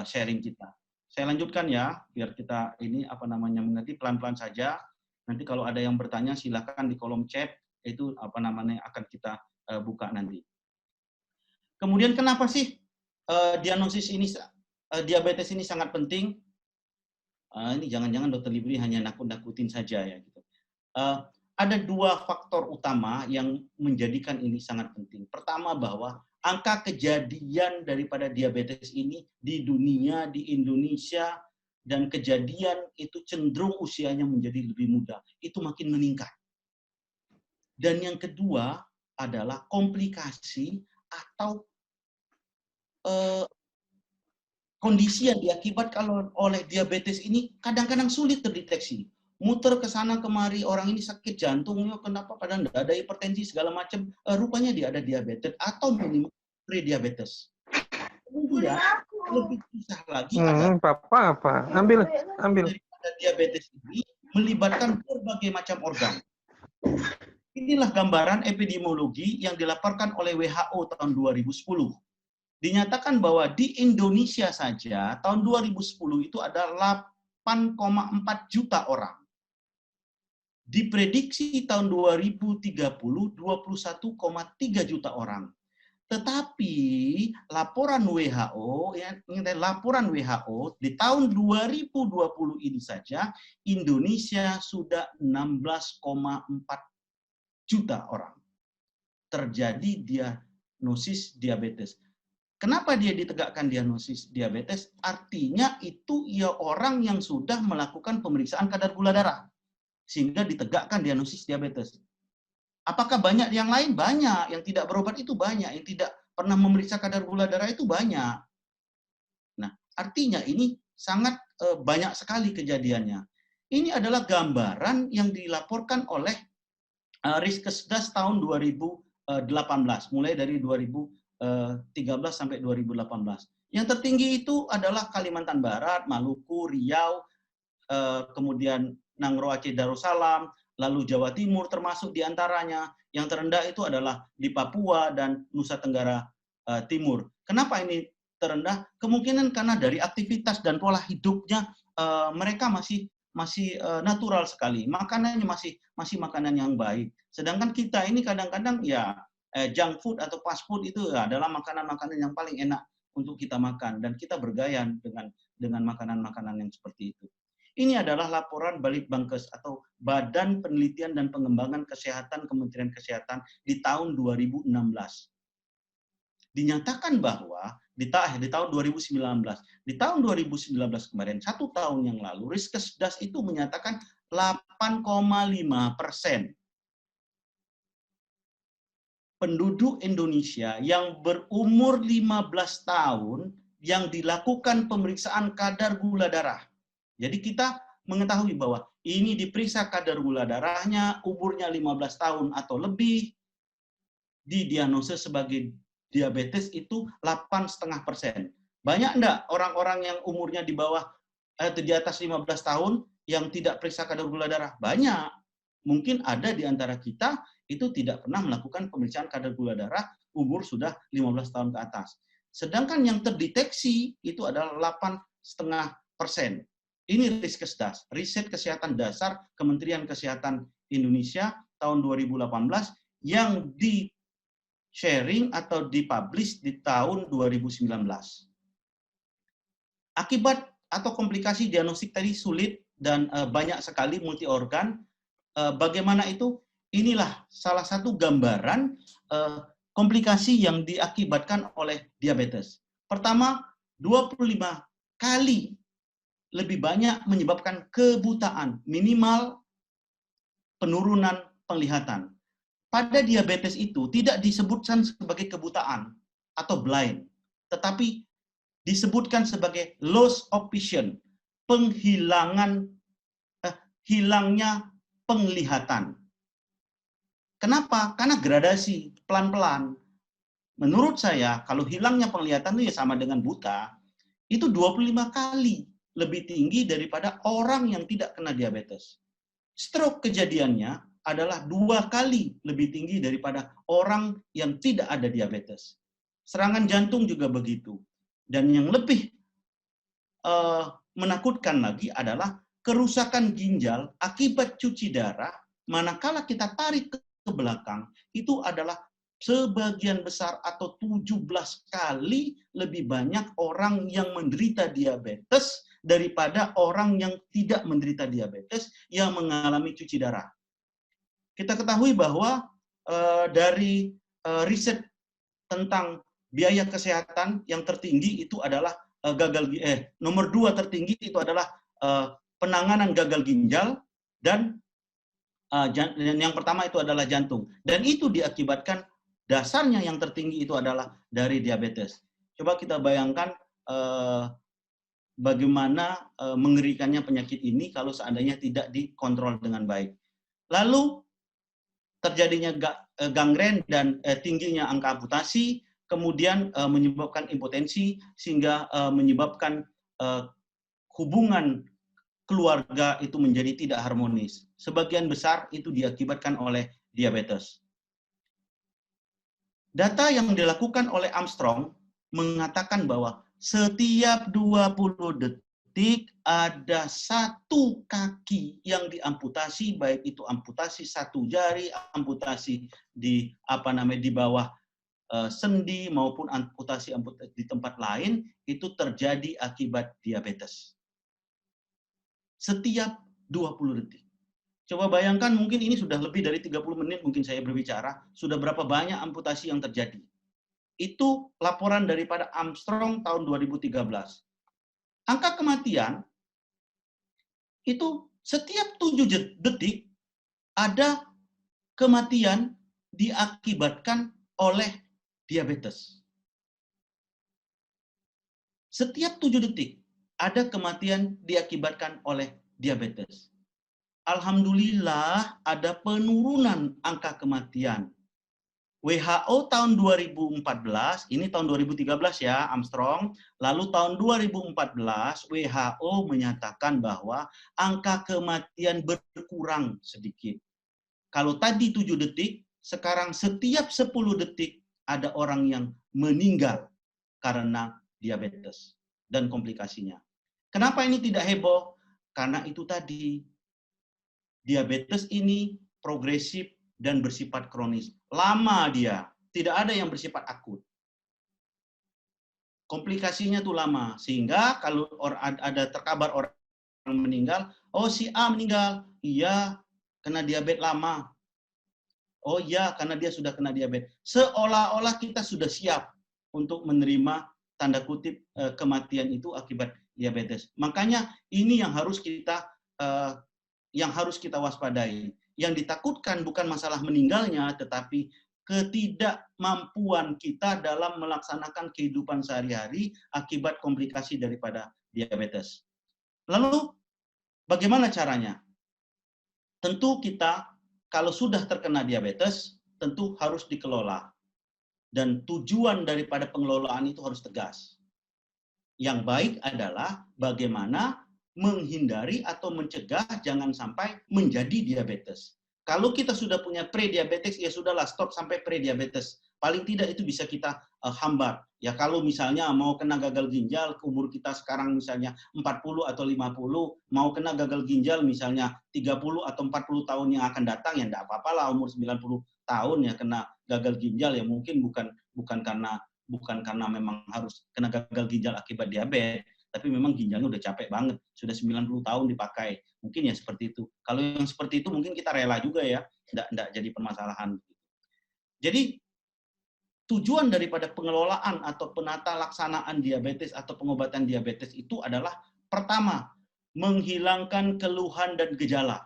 sharing kita. Saya lanjutkan ya, biar kita ini mengerti pelan-pelan saja. Nanti kalau ada yang bertanya silakan di kolom chat, itu akan kita buka nanti. Kemudian kenapa sih diagnosis ini diabetes ini sangat penting? Ini jangan-jangan Dr. Libri hanya nakut-nakutin saja ya gitu. Ada dua faktor utama yang menjadikan ini sangat penting. Pertama, bahwa angka kejadian daripada diabetes ini di dunia, di Indonesia, dan kejadian itu cenderung usianya menjadi lebih muda, itu makin meningkat. Dan yang kedua adalah komplikasi atau kondisi yang diakibatkan oleh diabetes ini kadang-kadang sulit terdeteksi. Muter ke sana kemari, orang ini sakit jantungnya, kenapa padahal tidak ada hipertensi segala macam, rupanya dia ada diabetes atau minimal prediabetes. Kemudian lebih susah lagi ambil daripada diabetes ini melibatkan berbagai macam organ. Inilah gambaran epidemiologi yang dilaporkan oleh WHO tahun 2010. Dinyatakan bahwa di Indonesia saja tahun 2010 itu ada 8,4 juta orang. Diprediksi tahun 2030 21,3 juta orang. Tetapi laporan WHO di tahun 2020 ini saja Indonesia sudah 16,4 juta orang terjadi diagnosis diabetes. Kenapa dia ditegakkan diagnosis diabetes? Artinya itu ya orang yang sudah melakukan pemeriksaan kadar gula darah sehingga ditegakkan diagnosis diabetes. Apakah banyak yang lain? Banyak. Yang tidak berobat itu banyak. Yang tidak pernah memeriksa kadar gula darah itu banyak. Nah, artinya ini sangat banyak sekali kejadiannya. Ini adalah gambaran yang dilaporkan oleh Riskesdas tahun 2018, mulai dari 2013 sampai 2018. Yang tertinggi itu adalah Kalimantan Barat, Maluku, Riau, kemudian Nangro Aceh Darussalam, lalu Jawa Timur termasuk diantaranya. Yang terendah itu adalah di Papua dan Nusa Tenggara Timur. Kenapa ini terendah? Kemungkinan karena dari aktivitas dan pola hidupnya mereka masih natural sekali. Makanannya masih makanan yang baik. Sedangkan kita ini kadang-kadang ya junk food atau fast food itu adalah makanan-makanan yang paling enak untuk kita makan dan kita bergaya dengan makanan-makanan yang seperti itu. Ini adalah laporan Balitbangkes atau Badan Penelitian dan Pengembangan Kesehatan Kementerian Kesehatan di tahun 2016. Dinyatakan bahwa di tahun 2019, di tahun 2019 kemarin, 1 tahun yang lalu, Riskesdas itu menyatakan 8,5% penduduk Indonesia yang berumur 15 tahun yang dilakukan pemeriksaan kadar gula darah. Jadi kita mengetahui bahwa ini diperiksa kadar gula darahnya, umurnya 15 tahun atau lebih, didiagnosis sebagai diabetes itu 8,5%. Banyak enggak orang-orang yang umurnya di bawah atau di atas 15 tahun yang tidak periksa kadar gula darah? Banyak. Mungkin ada di antara kita itu tidak pernah melakukan pemeriksaan kadar gula darah umur sudah 15 tahun ke atas. Sedangkan yang terdeteksi itu adalah 8,5%. Ini Riskesdas, Riset Kesehatan Dasar Kementerian Kesehatan Indonesia tahun 2018 yang di-sharing atau dipublish di tahun 2019. Akibat atau komplikasi diagnostik tadi sulit dan banyak sekali multi organ. Bagaimana itu? Inilah salah satu gambaran komplikasi yang diakibatkan oleh diabetes. Pertama, 25 kali lebih banyak menyebabkan kebutaan, minimal penurunan penglihatan. Pada diabetes itu tidak disebutkan sebagai kebutaan atau blind, tetapi disebutkan sebagai loss of vision, hilangnya penglihatan. Kenapa? Karena gradasi, pelan-pelan. Menurut saya, kalau hilangnya penglihatan itu ya sama dengan buta, itu 25 kali lebih tinggi daripada orang yang tidak kena diabetes. Stroke kejadiannya adalah 2 kali lebih tinggi daripada orang yang tidak ada diabetes. Serangan jantung juga begitu. Dan yang lebih menakutkan lagi adalah kerusakan ginjal akibat cuci darah, manakala kita tarik ke belakang, itu adalah sebagian besar atau 17 kali lebih banyak orang yang menderita diabetes daripada orang yang tidak menderita diabetes yang mengalami cuci darah. Kita ketahui bahwa dari riset tentang biaya kesehatan yang tertinggi itu adalah nomor 2 tertinggi itu adalah penanganan gagal ginjal dan yang pertama itu adalah jantung. Dan itu diakibatkan dasarnya yang tertinggi itu adalah dari diabetes. Coba kita bayangkan bagaimana mengerikannya penyakit ini kalau seandainya tidak dikontrol dengan baik. Lalu terjadinya gangren dan tingginya angka amputasi, kemudian menyebabkan impotensi sehingga menyebabkan hubungan keluarga itu menjadi tidak harmonis. Sebagian besar itu diakibatkan oleh diabetes. Data yang dilakukan oleh Armstrong mengatakan bahwa setiap 20 detik ada 1 kaki yang diamputasi, baik itu amputasi 1 jari, amputasi di di bawah sendi maupun amputasi di tempat lain itu terjadi akibat diabetes. Setiap 20 detik. Coba bayangkan mungkin ini sudah lebih dari 30 menit mungkin saya berbicara, sudah berapa banyak amputasi yang terjadi. Itu laporan daripada Armstrong tahun 2013. Angka kematian itu setiap 7 detik ada kematian diakibatkan oleh diabetes. Setiap 7 detik ada kematian diakibatkan oleh diabetes. Alhamdulillah ada penurunan angka kematian. WHO tahun 2014, ini tahun 2013 ya Armstrong, lalu tahun 2014 WHO menyatakan bahwa angka kematian berkurang sedikit. Kalau tadi 7 detik, sekarang setiap 10 detik ada orang yang meninggal karena diabetes dan komplikasinya. Kenapa ini tidak heboh? Karena itu tadi, diabetes ini progresif dan bersifat kronis. Lama dia, tidak ada yang bersifat akut. komplikasinya tuh lama, sehingga kalau ada terkabar orang meninggal, oh si A meninggal, iya kena diabetes lama, oh iya karena dia sudah kena diabetes. Seolah-olah kita sudah siap untuk menerima tanda kutip kematian itu akibat diabetes. Makanya ini yang harus kita waspadai. Yang ditakutkan bukan masalah meninggalnya, tetapi ketidakmampuan kita dalam melaksanakan kehidupan sehari-hari akibat komplikasi daripada diabetes. Lalu, bagaimana caranya? Tentu kita, kalau sudah terkena diabetes, tentu harus dikelola. Dan tujuan daripada pengelolaan itu harus tegas. Yang baik adalah bagaimana menghindari atau mencegah jangan sampai menjadi diabetes. Kalau kita sudah punya pre-diabetes, ya sudahlah stop sampai pre-diabetes. Paling tidak itu bisa kita hambat. Ya kalau misalnya mau kena gagal ginjal, umur kita sekarang misalnya 40 atau 50, mau kena gagal ginjal misalnya 30 atau 40 tahun yang akan datang, ya enggak apa-apa lah umur 90 tahun ya kena gagal ginjal, ya mungkin bukan karena memang harus kena gagal ginjal akibat diabetes, tapi memang ginjalnya udah capek banget, sudah 90 tahun dipakai. Mungkin ya seperti itu. Kalau yang seperti itu mungkin kita rela juga ya, enggak jadi permasalahan. Jadi tujuan daripada pengelolaan atau penata laksanaan diabetes atau pengobatan diabetes itu adalah pertama, menghilangkan keluhan dan gejala.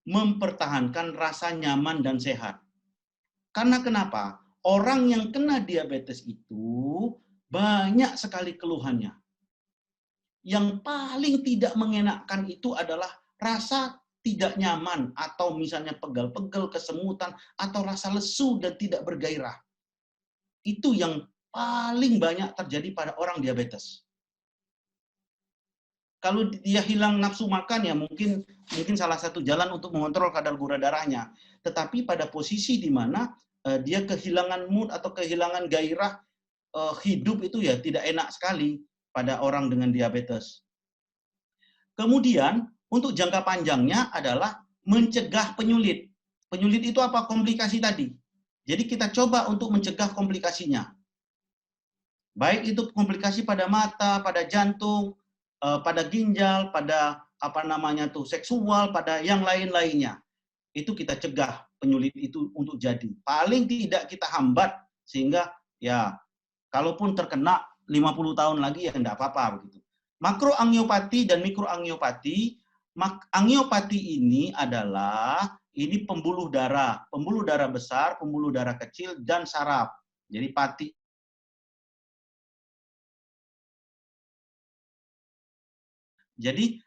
Mempertahankan rasa nyaman dan sehat. Karena kenapa? Orang yang kena diabetes itu banyak sekali keluhannya. Yang paling tidak mengenakkan itu adalah rasa tidak nyaman atau misalnya pegal-pegal, kesemutan, atau rasa lesu dan tidak bergairah. Itu yang paling banyak terjadi pada orang diabetes. Kalau dia hilang nafsu makan ya mungkin salah satu jalan untuk mengontrol kadar gula darahnya. Tetapi pada posisi di mana dia kehilangan mood atau kehilangan gairah hidup itu ya tidak enak sekali pada orang dengan diabetes. Kemudian untuk jangka panjangnya adalah mencegah penyulit. Penyulit itu apa? Komplikasi tadi. Jadi kita coba untuk mencegah komplikasinya. Baik itu komplikasi pada mata, pada jantung, pada ginjal, pada seksual, pada yang lain-lainnya. Itu kita cegah penyulit itu untuk jadi. Paling tidak kita hambat sehingga ya kalaupun terkena 50 tahun lagi ya enggak apa-apa begitu. Makroangiopati dan mikroangiopati. Angiopati ini adalah pembuluh darah besar, pembuluh darah kecil dan saraf. Jadi pati Jadi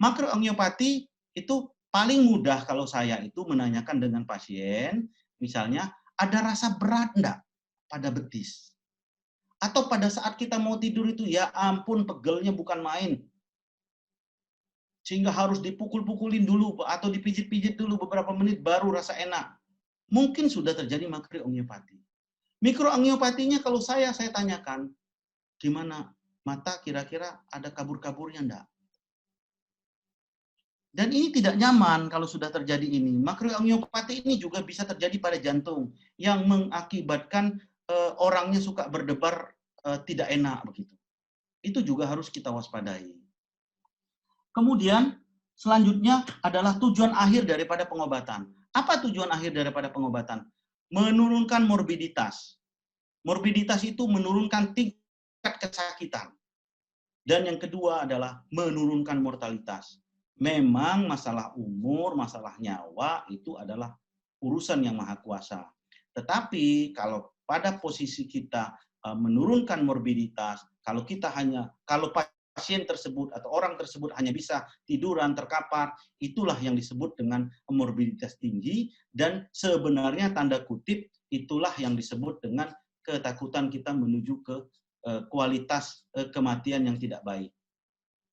makroangiopati itu paling mudah kalau saya itu menanyakan dengan pasien, misalnya ada rasa berat enggak pada betis? Atau pada saat kita mau tidur itu ya ampun pegelnya bukan main. Sehingga harus dipukul-pukulin dulu atau dipijit-pijit dulu beberapa menit baru rasa enak. Mungkin sudah terjadi makroangiopati. Mikroangiopatinya kalau saya tanyakan, gimana mata kira-kira ada kabur-kaburnya enggak? Dan ini tidak nyaman kalau sudah terjadi ini. Makroangiopati ini juga bisa terjadi pada jantung yang mengakibatkan orangnya suka berdebar tidak enak begitu. Itu juga harus kita waspadai. Kemudian selanjutnya adalah tujuan akhir daripada pengobatan. Apa tujuan akhir daripada pengobatan? Menurunkan morbiditas. Morbiditas itu menurunkan tingkat kesakitan. Dan yang kedua adalah menurunkan mortalitas. Memang masalah umur, masalah nyawa itu adalah urusan yang maha kuasa. Tetapi kalau pada posisi kita menurunkan morbiditas, kalau pasien tersebut atau orang tersebut hanya bisa tiduran, terkapar, itulah yang disebut dengan morbiditas tinggi dan sebenarnya tanda kutip itulah yang disebut dengan ketakutan kita menuju ke kualitas kematian yang tidak baik.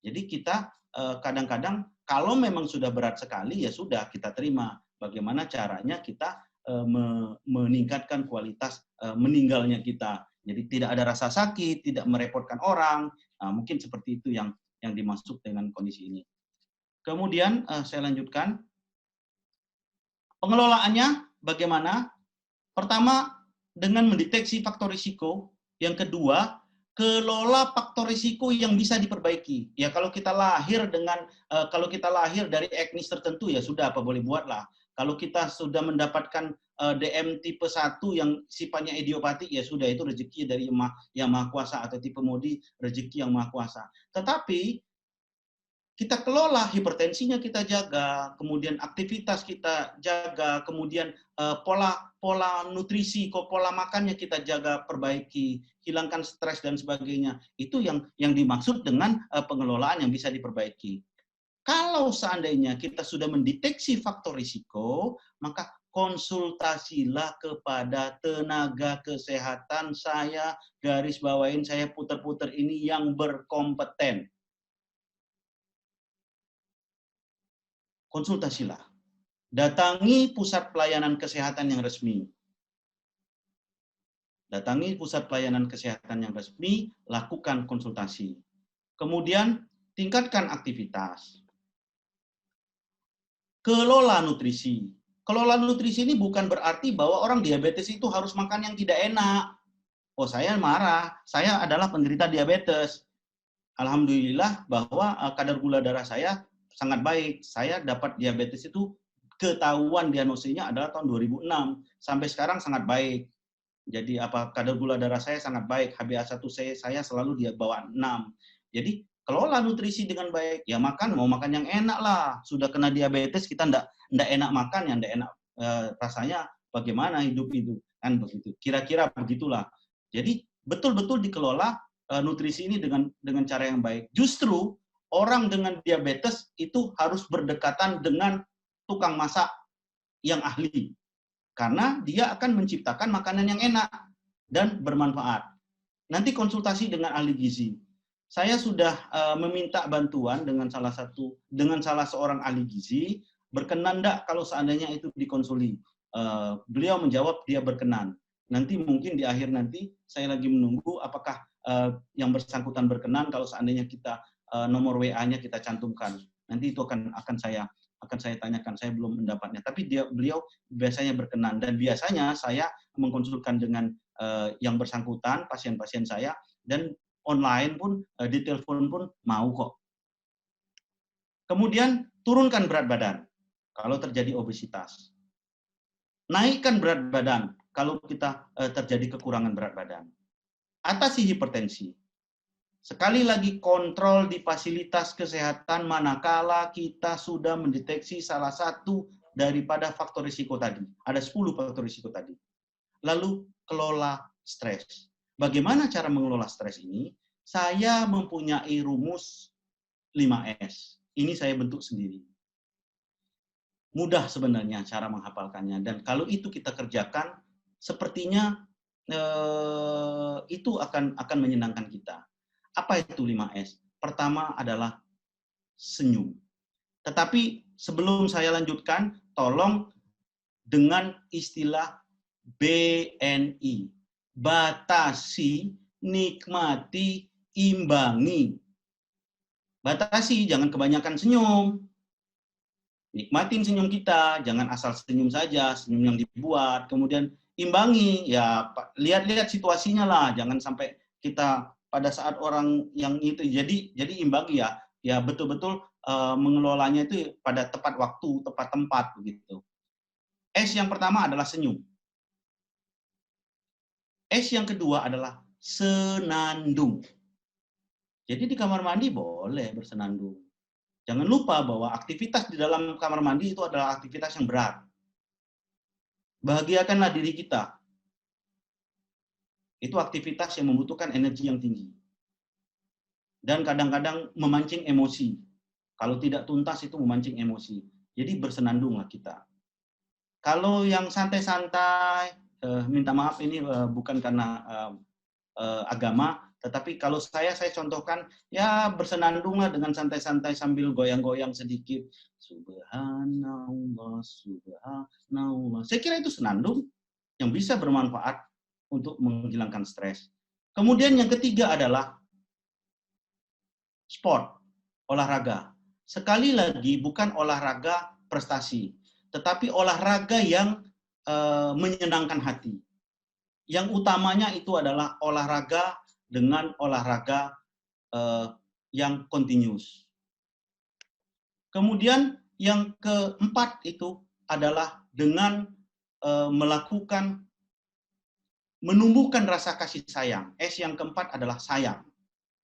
Jadi kita kadang-kadang kalau memang sudah berat sekali ya sudah kita terima. Bagaimana caranya kita meningkatkan kualitas meninggalnya kita. Jadi tidak ada rasa sakit, tidak merepotkan orang. Mungkin seperti itu yang dimaksud dengan kondisi ini. Kemudian saya lanjutkan. Pengelolaannya bagaimana? Pertama dengan mendeteksi faktor risiko. Yang kedua, kelola faktor risiko yang bisa diperbaiki. Ya kalau kita lahir dari etnis tertentu ya sudah apa boleh buatlah. Kalau kita sudah mendapatkan DM tipe 1 yang sifatnya idiopatik ya sudah itu rezeki dari yang Maha Kuasa, atau tipe modi rezeki yang Maha Kuasa. Tetapi kita kelola hipertensinya, kita jaga, kemudian aktivitas kita jaga, kemudian pola nutrisi, pola makannya kita jaga, perbaiki, hilangkan stres dan sebagainya. Itu yang dimaksud dengan pengelolaan yang bisa diperbaiki. Kalau seandainya kita sudah mendeteksi faktor risiko, maka konsultasilah kepada tenaga kesehatan, saya garis bawain, saya puter-puter ini, yang berkompeten. Konsultasilah. Datangi pusat pelayanan kesehatan yang resmi. Datangi pusat pelayanan kesehatan yang resmi, lakukan konsultasi. Kemudian, tingkatkan aktivitas. Kelola nutrisi. Kelola nutrisi ini bukan berarti bahwa orang diabetes itu harus makan yang tidak enak. Oh, saya marah. Saya adalah penderita diabetes. Alhamdulillah bahwa kadar gula darah saya sangat baik. Saya dapat diabetes itu, ketahuan diagnosisnya adalah tahun 2006. Sampai sekarang sangat baik. Jadi kadar gula darah saya sangat baik. HbA1c saya selalu di bawah 6. Jadi kelola nutrisi dengan baik. Ya mau makan yang enak lah. Sudah kena diabetes kita ndak enak makan, yang ndak enak rasanya bagaimana hidup itu, kan begitu. Kira-kira begitulah. Jadi betul-betul dikelola nutrisi ini dengan cara yang baik. Justru orang dengan diabetes itu harus berdekatan dengan tukang masak yang ahli. Karena dia akan menciptakan makanan yang enak dan bermanfaat. Nanti konsultasi dengan ahli gizi. Saya sudah meminta bantuan dengan salah seorang ahli gizi, berkenan enggak kalau seandainya itu dikonsuli. Beliau menjawab dia berkenan. Nanti mungkin di akhir nanti saya lagi menunggu apakah yang bersangkutan berkenan kalau seandainya kita nomor WA-nya kita cantumkan. Nanti itu akan saya tanyakan, saya belum mendapatnya. Tapi beliau biasanya berkenan, dan biasanya saya mengkonsulkan dengan yang bersangkutan, pasien-pasien saya, dan online pun, di telepon pun mau kok. Kemudian turunkan berat badan kalau terjadi obesitas. Naikkan berat badan kalau kita terjadi kekurangan berat badan. Atasi hipertensi. Sekali lagi, kontrol di fasilitas kesehatan manakala kita sudah mendeteksi salah satu daripada faktor risiko tadi. Ada 10 faktor risiko tadi. Lalu, kelola stres. Bagaimana cara mengelola stres ini? Saya mempunyai rumus 5S. Ini saya bentuk sendiri. Mudah sebenarnya cara menghafalkannya. Dan kalau itu kita kerjakan, sepertinya itu akan menyenangkan kita. Apa itu 5S? Pertama adalah senyum. Tetapi sebelum saya lanjutkan, tolong dengan istilah BNI. Batasi, nikmati, imbangi. Batasi, jangan kebanyakan senyum. Nikmatin senyum kita, jangan asal senyum saja, senyum yang dibuat. Kemudian imbangi, ya lihat-lihat situasinya lah, jangan sampai kita pada saat orang yang itu, jadi imbangi ya betul-betul mengelolanya itu pada tepat waktu, tepat tempat begitu. S yang pertama adalah senyum. S yang kedua adalah senandung. Jadi di kamar mandi boleh bersenandung. Jangan lupa bahwa aktivitas di dalam kamar mandi itu adalah aktivitas yang berat. Bahagiakanlah diri kita. Itu aktivitas yang membutuhkan energi yang tinggi. Dan kadang-kadang memancing emosi. Kalau tidak tuntas itu memancing emosi. Jadi bersenandunglah kita. Kalau yang santai-santai, minta maaf ini bukan karena agama, tetapi kalau saya contohkan, ya bersenandunglah dengan santai-santai sambil goyang-goyang sedikit. Subhanallah, subhanallah. Saya kira itu senandung yang bisa bermanfaat untuk menghilangkan stres. Kemudian yang ketiga adalah sport, olahraga. Sekali lagi bukan olahraga prestasi, tetapi olahraga yang menyenangkan hati. yang utamanya itu adalah olahraga dengan olahraga yang continuous. Kemudian yang keempat itu adalah dengan menumbuhkan rasa kasih sayang. S yang keempat adalah sayang.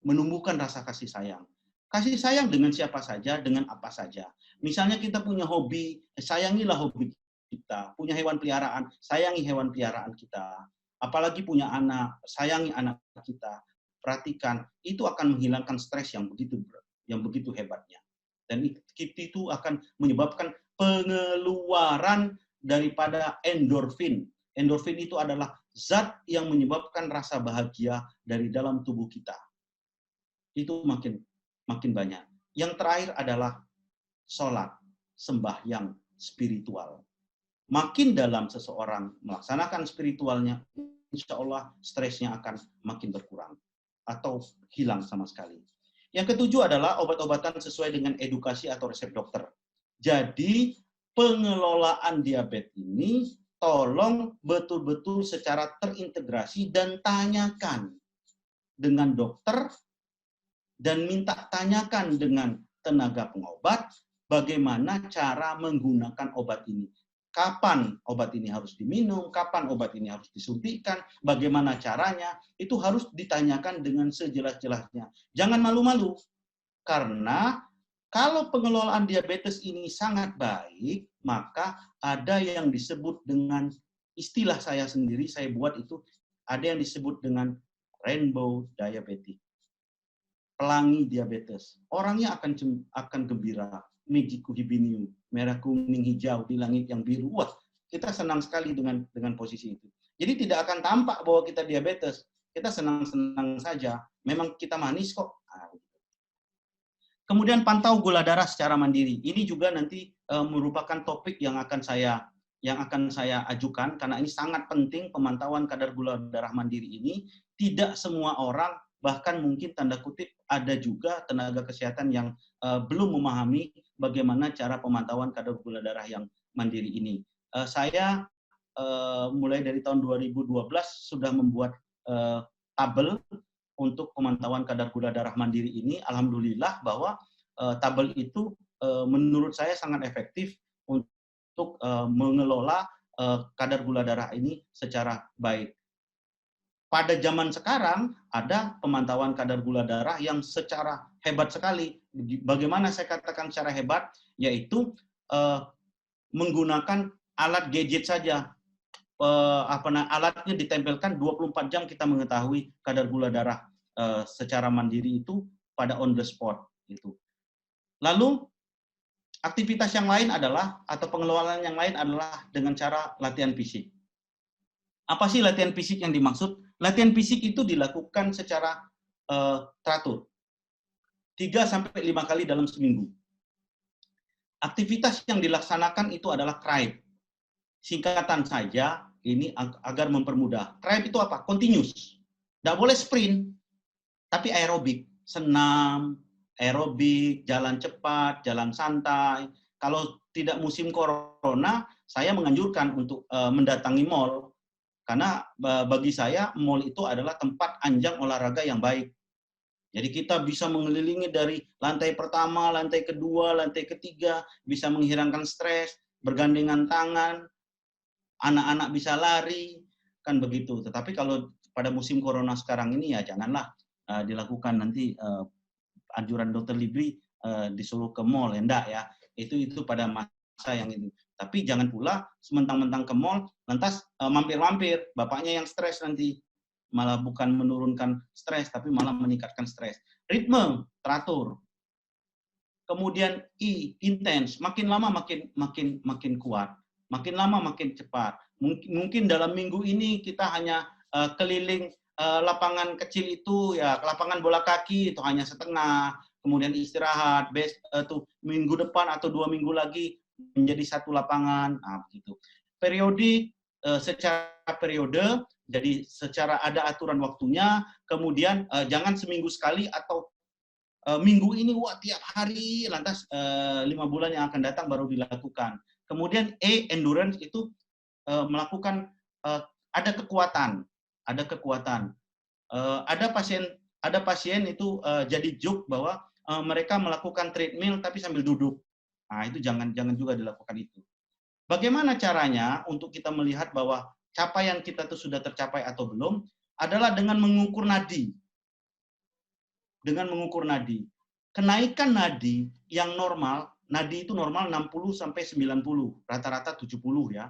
Menumbuhkan rasa kasih sayang. Kasih sayang dengan siapa saja, dengan apa saja. Misalnya kita punya hobi, sayangilah hobi kita. Punya hewan peliharaan, sayangi hewan peliharaan kita. Apalagi punya anak, sayangi anak kita. Perhatikan, itu akan menghilangkan stres yang begitu hebatnya. Dan itu akan menyebabkan pengeluaran daripada endorfin. Endorfin itu adalah zat yang menyebabkan rasa bahagia dari dalam tubuh kita. Itu makin banyak. Yang terakhir adalah sholat, sembahyang spiritual. Makin dalam seseorang melaksanakan spiritualnya, insya Allah stresnya akan makin berkurang atau hilang sama sekali. Yang ketujuh adalah obat-obatan sesuai dengan edukasi atau resep dokter. Jadi pengelolaan diabetes ini tolong betul-betul secara terintegrasi dan tanyakan dengan dokter dan minta tanyakan dengan tenaga pengobat bagaimana cara menggunakan obat ini. Kapan obat ini harus diminum, kapan obat ini harus disuntikkan, bagaimana caranya, itu harus ditanyakan dengan sejelas-jelasnya. Jangan malu-malu, karena kalau pengelolaan diabetes ini sangat baik, maka ada yang disebut dengan, istilah saya sendiri, saya buat itu, ada yang disebut dengan rainbow diabetes. Pelangi diabetes. Orangnya akan gembira. Mejiku hibiniu, merah, kuning, hijau, di langit yang biru. Wah, kita senang sekali dengan posisi itu. Jadi tidak akan tampak bahwa kita diabetes. Kita senang-senang saja. Memang kita manis kok. Kemudian pantau gula darah secara mandiri. Ini juga nanti merupakan topik yang akan saya ajukan, karena ini sangat penting pemantauan kadar gula darah mandiri ini. Tidak semua orang, bahkan mungkin tanda kutip ada juga tenaga kesehatan yang belum memahami bagaimana cara pemantauan kadar gula darah yang mandiri ini. Saya mulai dari tahun 2012 sudah membuat tabel untuk pemantauan kadar gula darah mandiri ini. Alhamdulillah bahwa tabel itu menurut saya sangat efektif untuk mengelola kadar gula darah ini secara baik. Pada zaman sekarang ada pemantauan kadar gula darah yang secara hebat sekali. Bagaimana saya katakan secara hebat? Yaitu menggunakan alat gadget saja. Alatnya ditempelkan 24 jam kita mengetahui kadar gula darah secara mandiri itu pada on the spot. Gitu. Lalu aktivitas yang lain adalah, atau pengelolaan yang lain adalah dengan cara latihan fisik. Apa sih latihan fisik yang dimaksud? Latihan fisik itu dilakukan secara teratur. 3-5 kali dalam seminggu. Aktivitas yang dilaksanakan itu adalah CRIBE. Singkatan saja, ini agar mempermudah. CRIBE itu apa? Continuous. Nggak boleh sprint, tapi aerobik. Senam, aerobik, jalan cepat, jalan santai. Kalau tidak musim corona, saya menganjurkan untuk mendatangi mall. Karena bagi saya, mall itu adalah tempat anjang olahraga yang baik. Jadi kita bisa mengelilingi dari lantai pertama, lantai kedua, lantai ketiga, bisa menghilangkan stres, bergandengan tangan, anak-anak bisa lari, kan begitu. Tetapi kalau pada musim corona sekarang ini ya janganlah dilakukan, nanti anjuran Dr. Libri disuruh ke mall, enggak ya. Itu pada masa yang ini. Tapi jangan pula sementang-mentang ke mall, lantas mampir-mampir, bapaknya yang stres nanti. Malah bukan menurunkan stres, tapi malah meningkatkan stres. Ritme, teratur. Kemudian I, intens. Makin lama makin kuat. Makin lama makin cepat. Mungkin dalam minggu ini kita hanya keliling lapangan kecil itu, ya lapangan bola kaki itu hanya setengah. Kemudian istirahat, minggu depan atau 2 minggu lagi menjadi 1 lapangan, begitu. Periodik, secara periode, jadi secara ada aturan waktunya. Kemudian jangan seminggu sekali atau minggu ini tiap hari, lantas 5 bulan yang akan datang baru dilakukan. Kemudian endurance itu melakukan ada kekuatan. ada kekuatan. Ada pasien itu jadi joke bahwa mereka melakukan treadmill tapi sambil duduk. Nah, itu jangan juga dilakukan itu. Bagaimana caranya untuk kita melihat bahwa capaian kita itu sudah tercapai atau belum? Adalah dengan mengukur nadi. Dengan mengukur nadi. Kenaikan nadi yang normal, nadi itu normal 60 sampai 90, rata-rata 70 ya.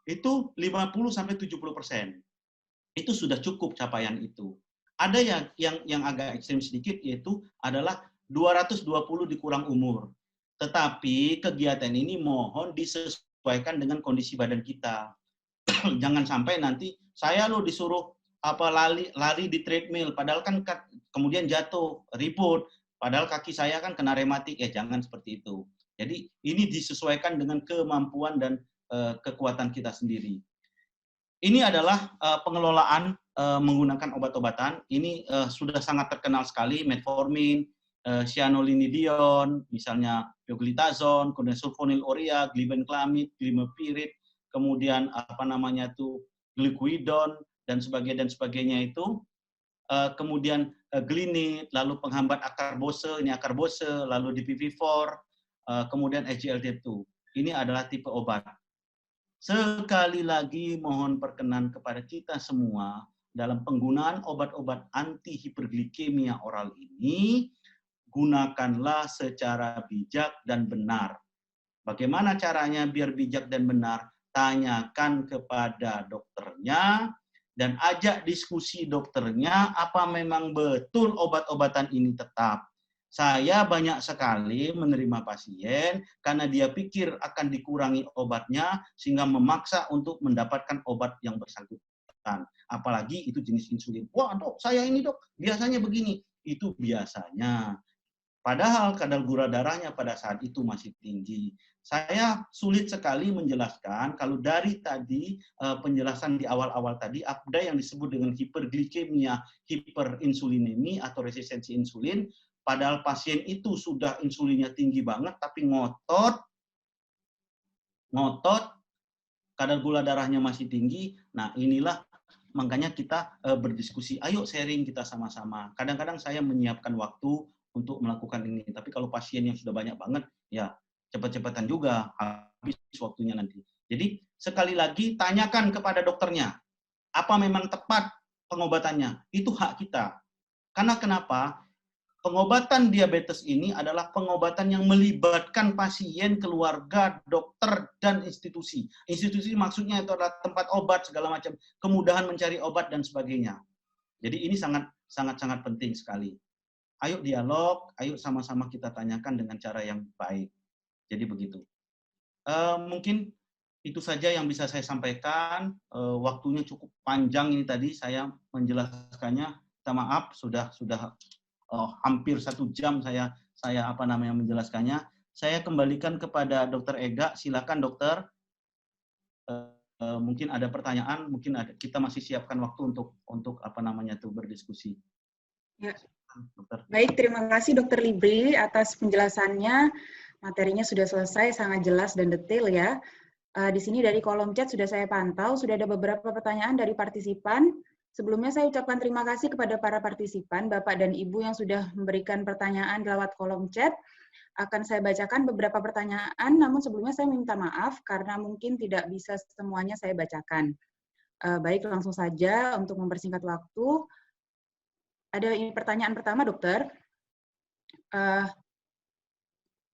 Itu 50 sampai 70%. Itu sudah cukup capaian itu. Ada yang agak ekstrim sedikit, yaitu adalah 220 dikurang umur. Tetapi kegiatan ini mohon disesuaikan dengan kondisi badan kita. Jangan sampai nanti saya lo disuruh lari di treadmill, padahal kan kemudian jatuh, ribut, padahal kaki saya kan kena rematik, jangan seperti itu. Jadi ini disesuaikan dengan kemampuan dan kekuatan kita sendiri. Ini adalah pengelolaan menggunakan obat-obatan. Ini sudah sangat terkenal sekali, metformin, cyanolinidion, misalnya pioglitazone, kemudian sulfonylurea, glibenclamid, glimepiride, kemudian glyquidon dan sebagainya itu. Kemudian glinid, lalu penghambat akarbose, lalu DPP4, kemudian SGLT2. Ini adalah tipe obat. Sekali lagi mohon perkenan kepada kita semua dalam penggunaan obat-obat anti hiperglikemia oral ini, gunakanlah secara bijak dan benar. Bagaimana caranya biar bijak dan benar? Tanyakan kepada dokternya dan ajak diskusi dokternya apa memang betul obat-obatan ini tetap. Saya banyak sekali menerima pasien karena dia pikir akan dikurangi obatnya sehingga memaksa untuk mendapatkan obat yang bersangkutan. Apalagi itu jenis insulin. Wah dok, saya ini dok, biasanya begini. Itu biasanya. Padahal kadar gula darahnya pada saat itu masih tinggi. Saya sulit sekali menjelaskan kalau dari tadi penjelasan di awal-awal tadi ada yang disebut dengan hiperglikemia, hiperinsulinemi atau resistensi insulin. Padahal pasien itu sudah insulinnya tinggi banget, tapi ngotot, kadar gula darahnya masih tinggi. Nah inilah makanya kita berdiskusi, ayo sharing kita sama-sama. Kadang-kadang saya menyiapkan waktu untuk melakukan ini, tapi kalau pasien yang sudah banyak banget, ya cepat-cepatan juga habis waktunya nanti. Jadi sekali lagi tanyakan kepada dokternya, apa memang tepat pengobatannya? Itu hak kita. Karena kenapa? Pengobatan diabetes ini adalah pengobatan yang melibatkan pasien, keluarga, dokter, dan institusi. Institusi maksudnya itu adalah tempat obat, segala macam, kemudahan mencari obat, dan sebagainya. Jadi ini sangat penting sekali. Ayo dialog, ayo sama-sama kita tanyakan dengan cara yang baik. Jadi begitu. Mungkin itu saja yang bisa saya sampaikan. Waktunya cukup panjang ini tadi saya menjelaskannya. Minta maaf sudah hampir 1 jam saya menjelaskannya. Saya kembalikan kepada Dr. Ega. Silakan dokter. Mungkin ada pertanyaan, kita masih siapkan waktu untuk berdiskusi. Ya. Baik, terima kasih Dr. Libri atas penjelasannya. Materinya sudah selesai, sangat jelas dan detail ya. Di sini dari kolom chat sudah saya pantau, sudah ada beberapa pertanyaan dari partisipan. Sebelumnya saya ucapkan terima kasih kepada para partisipan, Bapak dan Ibu yang sudah memberikan pertanyaan lewat kolom chat. Akan saya bacakan beberapa pertanyaan, namun sebelumnya saya minta maaf karena mungkin tidak bisa semuanya saya bacakan. Baik, langsung saja untuk mempersingkat waktu. Ada pertanyaan pertama, dokter.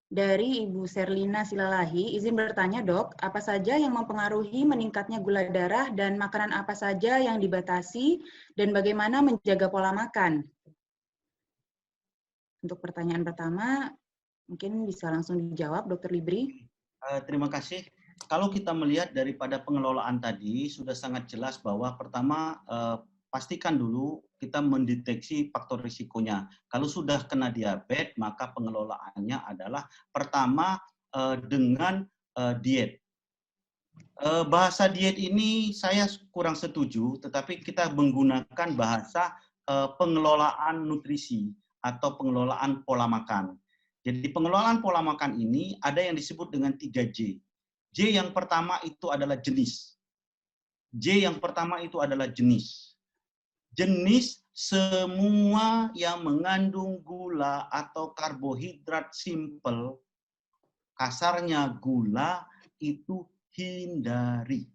Dari Ibu Serlina Silalahi, izin bertanya dok, apa saja yang mempengaruhi meningkatnya gula darah dan makanan apa saja yang dibatasi dan bagaimana menjaga pola makan? Untuk pertanyaan pertama, mungkin bisa langsung dijawab Dr. Libri. Terima kasih. Kalau kita melihat daripada pengelolaan tadi, sudah sangat jelas bahwa pertama, pastikan dulu kita mendeteksi faktor risikonya. Kalau sudah kena diabetes, maka pengelolaannya adalah pertama dengan diet. Bahasa diet ini saya kurang setuju, tetapi kita menggunakan bahasa pengelolaan nutrisi atau pengelolaan pola makan. Jadi pengelolaan pola makan ini ada yang disebut dengan 3J. J yang pertama itu adalah jenis. J yang pertama itu adalah jenis. jenis semua yang mengandung gula atau karbohidrat simpel, kasarnya gula, itu hindari.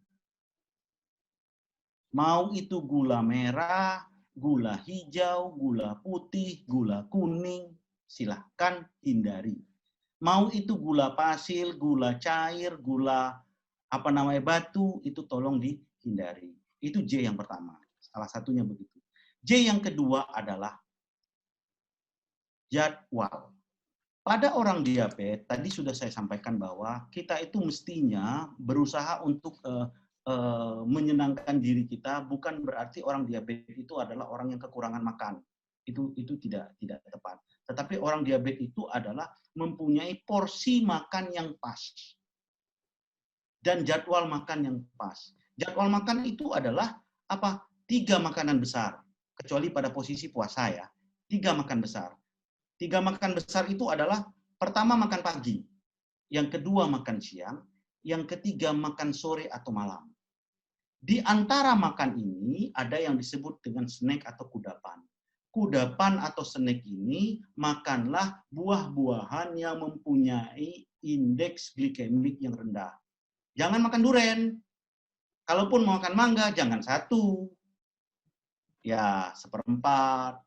Mau itu gula merah, gula hijau, gula putih, gula kuning, silahkan hindari. Mau itu gula pasir, gula cair, gula batu, itu tolong dihindari. Itu J yang pertama. Salah satunya begitu. J yang kedua adalah jadwal. Pada orang diabetes, tadi sudah saya sampaikan bahwa kita itu mestinya berusaha untuk menyenangkan diri kita, bukan berarti orang diabetes itu adalah orang yang kekurangan makan. Itu tidak tepat. Tetapi orang diabetes itu adalah mempunyai porsi makan yang pas dan jadwal makan yang pas. Jadwal makan itu adalah apa? 3 makanan besar, kecuali pada posisi puasa ya. 3 makan besar. 3 makan besar itu adalah pertama makan pagi, yang kedua makan siang, yang ketiga makan sore atau malam. Di antara makan ini ada yang disebut dengan snack atau kudapan. Kudapan atau snack ini makanlah buah-buahan yang mempunyai indeks glikemik yang rendah. Jangan makan durian. Kalaupun mau makan mangga, jangan 1. Ya, 1/4.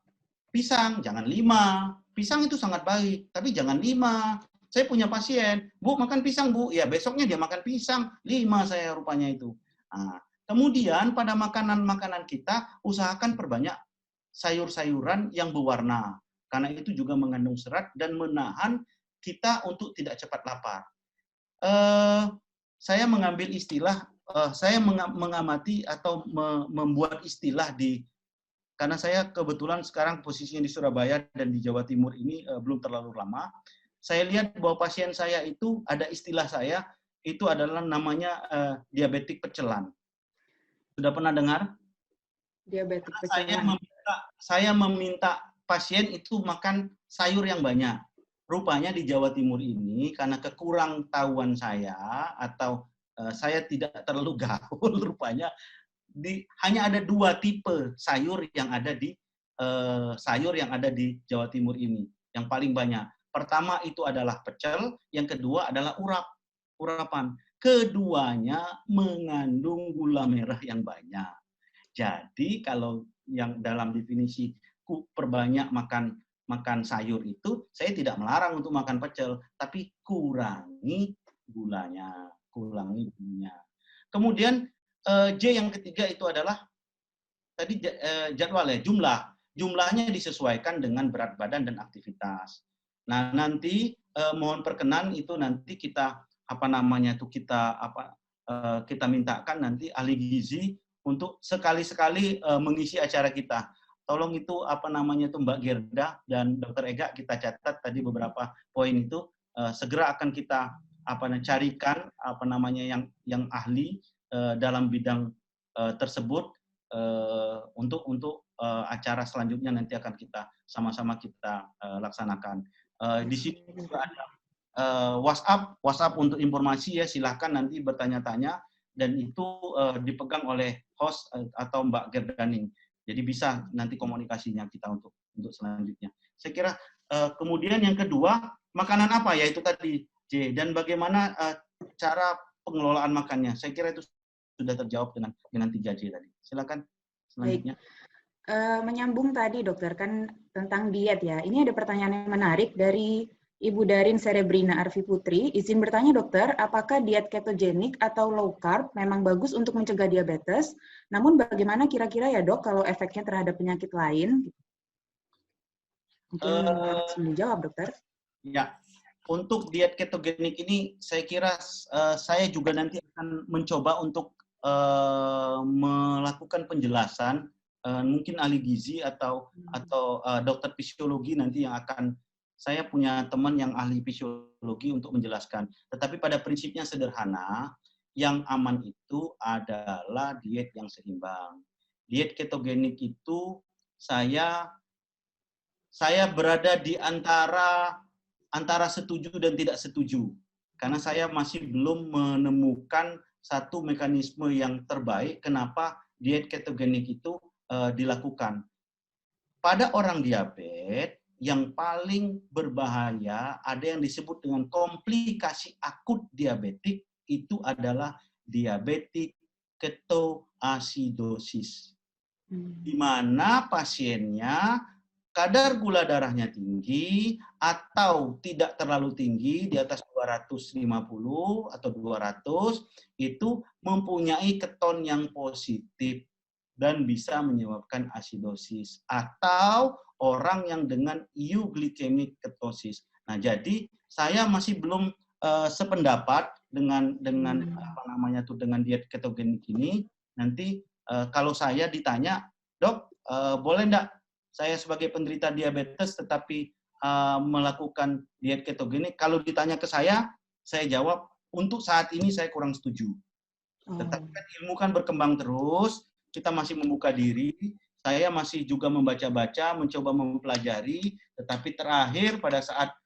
Pisang, jangan 5. Pisang itu sangat baik, tapi jangan 5. Saya punya pasien, Bu makan pisang Bu. Ya besoknya dia makan pisang, 5 saya rupanya itu. Nah, kemudian pada makanan-makanan kita, usahakan perbanyak sayur-sayuran yang berwarna. Karena itu juga mengandung serat dan menahan kita untuk tidak cepat lapar. Saya mengambil istilah, saya mengamati atau membuat istilah karena saya kebetulan sekarang posisinya di Surabaya dan di Jawa Timur ini belum terlalu lama. Saya lihat bahwa pasien saya itu ada istilah saya, itu adalah namanya diabetik pecelan. Sudah pernah dengar? Diabetik pecelan. Saya meminta pasien itu makan sayur yang banyak. Rupanya di Jawa Timur ini, karena kekurang tahuan saya, atau saya tidak terlalu gaul, rupanya hanya ada 2 tipe sayur yang ada di Jawa Timur ini, yang paling banyak. Pertama itu adalah pecel, yang kedua adalah urapan. Keduanya mengandung gula merah yang banyak. Jadi kalau yang dalam definisi perbanyak makan sayur itu, saya tidak melarang untuk makan pecel, tapi kurangi gulanya, Kemudian J yang ketiga itu adalah tadi jadwal ya, jumlahnya disesuaikan dengan berat badan dan aktivitas. Nah, nanti mohon perkenan itu nanti kita kita mintakan nanti ahli gizi untuk sekali-sekali mengisi acara kita. Tolong itu Mbak Gerda dan Dr. Ega kita catat tadi beberapa poin itu, segera akan kita carikan yang ahli dalam bidang tersebut untuk acara selanjutnya nanti akan kita sama-sama kita laksanakan. Di sini juga ada WhatsApp untuk informasi ya, silahkan nanti bertanya-tanya dan itu dipegang oleh host atau Mbak Gerdaning. Jadi bisa nanti komunikasinya kita untuk selanjutnya. Saya kira kemudian yang kedua, makanan apa ya itu tadi J, dan bagaimana cara pengelolaan makannya. Saya kira itu sudah terjawab dengan 3J tadi. Silakan selanjutnya. Menyambung tadi dokter kan tentang diet ya. Ini ada pertanyaan yang menarik dari Ibu Darin Cerebrina Arfi Putri. Izin bertanya dokter, apakah diet ketogenik atau low carb memang bagus untuk mencegah diabetes? Namun bagaimana kira-kira ya dok kalau efeknya terhadap penyakit lain? Mungkin langsung dijawab dokter. Ya, untuk diet ketogenik ini saya kira saya juga nanti akan mencoba untuk melakukan penjelasan, mungkin ahli gizi atau dokter fisiologi nanti yang akan, saya punya teman yang ahli fisiologi untuk menjelaskan. Tetapi pada prinsipnya sederhana, yang aman itu adalah diet yang seimbang. Diet ketogenik itu saya berada di antara setuju dan tidak setuju. Karena saya masih belum menemukan satu mekanisme yang terbaik kenapa diet ketogenik itu dilakukan. Pada orang diabetes, yang paling berbahaya ada yang disebut dengan komplikasi akut diabetik, itu adalah diabetik ketoasidosis. Di mana pasiennya kadar gula darahnya tinggi atau tidak terlalu tinggi, di atas 250 atau 200, itu mempunyai keton yang positif dan bisa menyebabkan asidosis, atau orang yang dengan euglycemic ketosis. Nah, jadi saya masih belum sependapat dengan dengan diet ketogenik ini. Nanti kalau saya ditanya, "Dok, boleh enggak saya sebagai penderita diabetes tetapi melakukan diet ketogenik?" Kalau ditanya ke saya jawab, untuk saat ini saya kurang setuju. Tetapi kan ilmu kan berkembang terus, kita masih membuka diri, saya masih juga membaca-baca, mencoba mempelajari, tetapi terakhir pada saat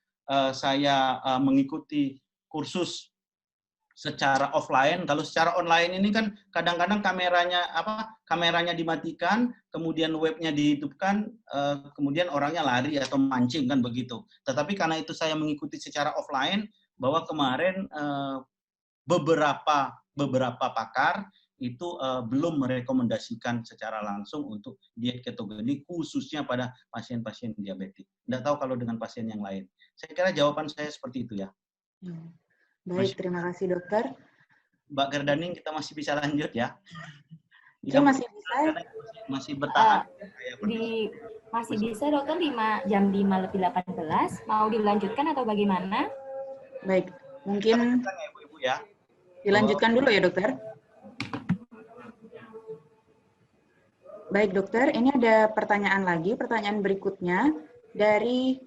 saya mengikuti kursus secara offline, kalau secara online ini kan kadang-kadang kameranya dimatikan, kemudian webnya dihidupkan, kemudian orangnya lari atau mancing kan begitu. Tetapi karena itu saya mengikuti secara offline, bahwa kemarin beberapa pakar itu belum merekomendasikan secara langsung untuk diet ketogenik khususnya pada pasien-pasien diabetik. Tidak tahu kalau dengan pasien yang lain. Saya kira jawaban saya seperti itu ya. Baik, terima kasih dokter. Mbak Gerdaning, kita masih bisa lanjut ya? Mungkin masih bisa. Masih bertahan. Masih bisa dokter, jam 5:18. Mau dilanjutkan atau bagaimana? Baik, mungkin ya, Ibu-ibu ya. Dilanjutkan dulu ya dokter. Baik dokter, ini ada pertanyaan lagi. Pertanyaan berikutnya dari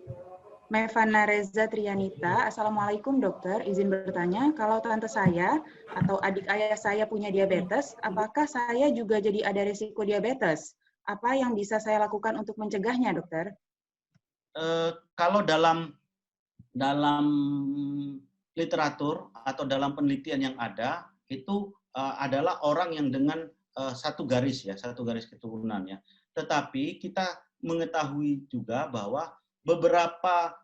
Mevana Reza Trianita. Assalamualaikum dokter, izin bertanya, kalau tante saya atau adik ayah saya punya diabetes, apakah saya juga jadi ada risiko diabetes? Apa yang bisa saya lakukan untuk mencegahnya dokter? Kalau dalam literatur atau dalam penelitian yang ada, itu adalah orang yang dengan satu garis keturunan ya. Tetapi kita mengetahui juga bahwa beberapa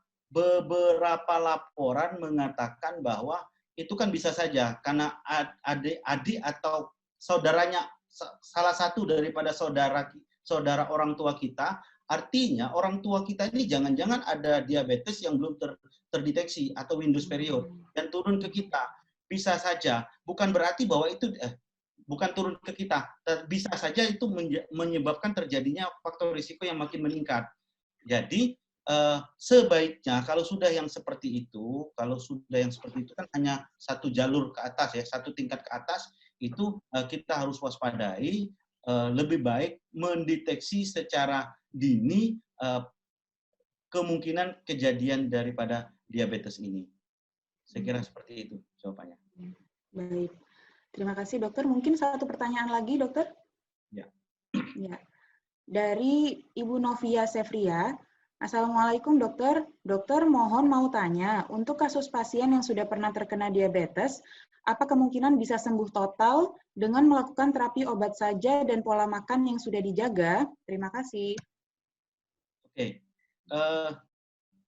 laporan mengatakan bahwa itu kan bisa saja karena adik atau saudaranya, salah satu daripada saudara orang tua kita. Artinya orang tua kita ini jangan-jangan ada diabetes yang belum terdeteksi atau Windows period dan turun ke kita. Bisa saja, bukan berarti bahwa itu bukan turun ke kita, bisa saja itu menyebabkan terjadinya faktor risiko yang makin meningkat. Jadi sebaiknya kalau sudah yang seperti itu kan hanya satu jalur ke atas ya, satu tingkat ke atas, itu kita harus waspadai. Lebih baik mendeteksi secara dini kemungkinan kejadian daripada diabetes ini. Saya kira seperti itu jawabannya. Baik, terima kasih dokter. Mungkin satu pertanyaan lagi dokter? Ya. Ya. Dari Ibu Novia Sefria. Assalamualaikum dokter. Dokter mohon mau tanya, untuk kasus pasien yang sudah pernah terkena diabetes, apa kemungkinan bisa sembuh total dengan melakukan terapi obat saja dan pola makan yang sudah dijaga? Terima kasih. Oke.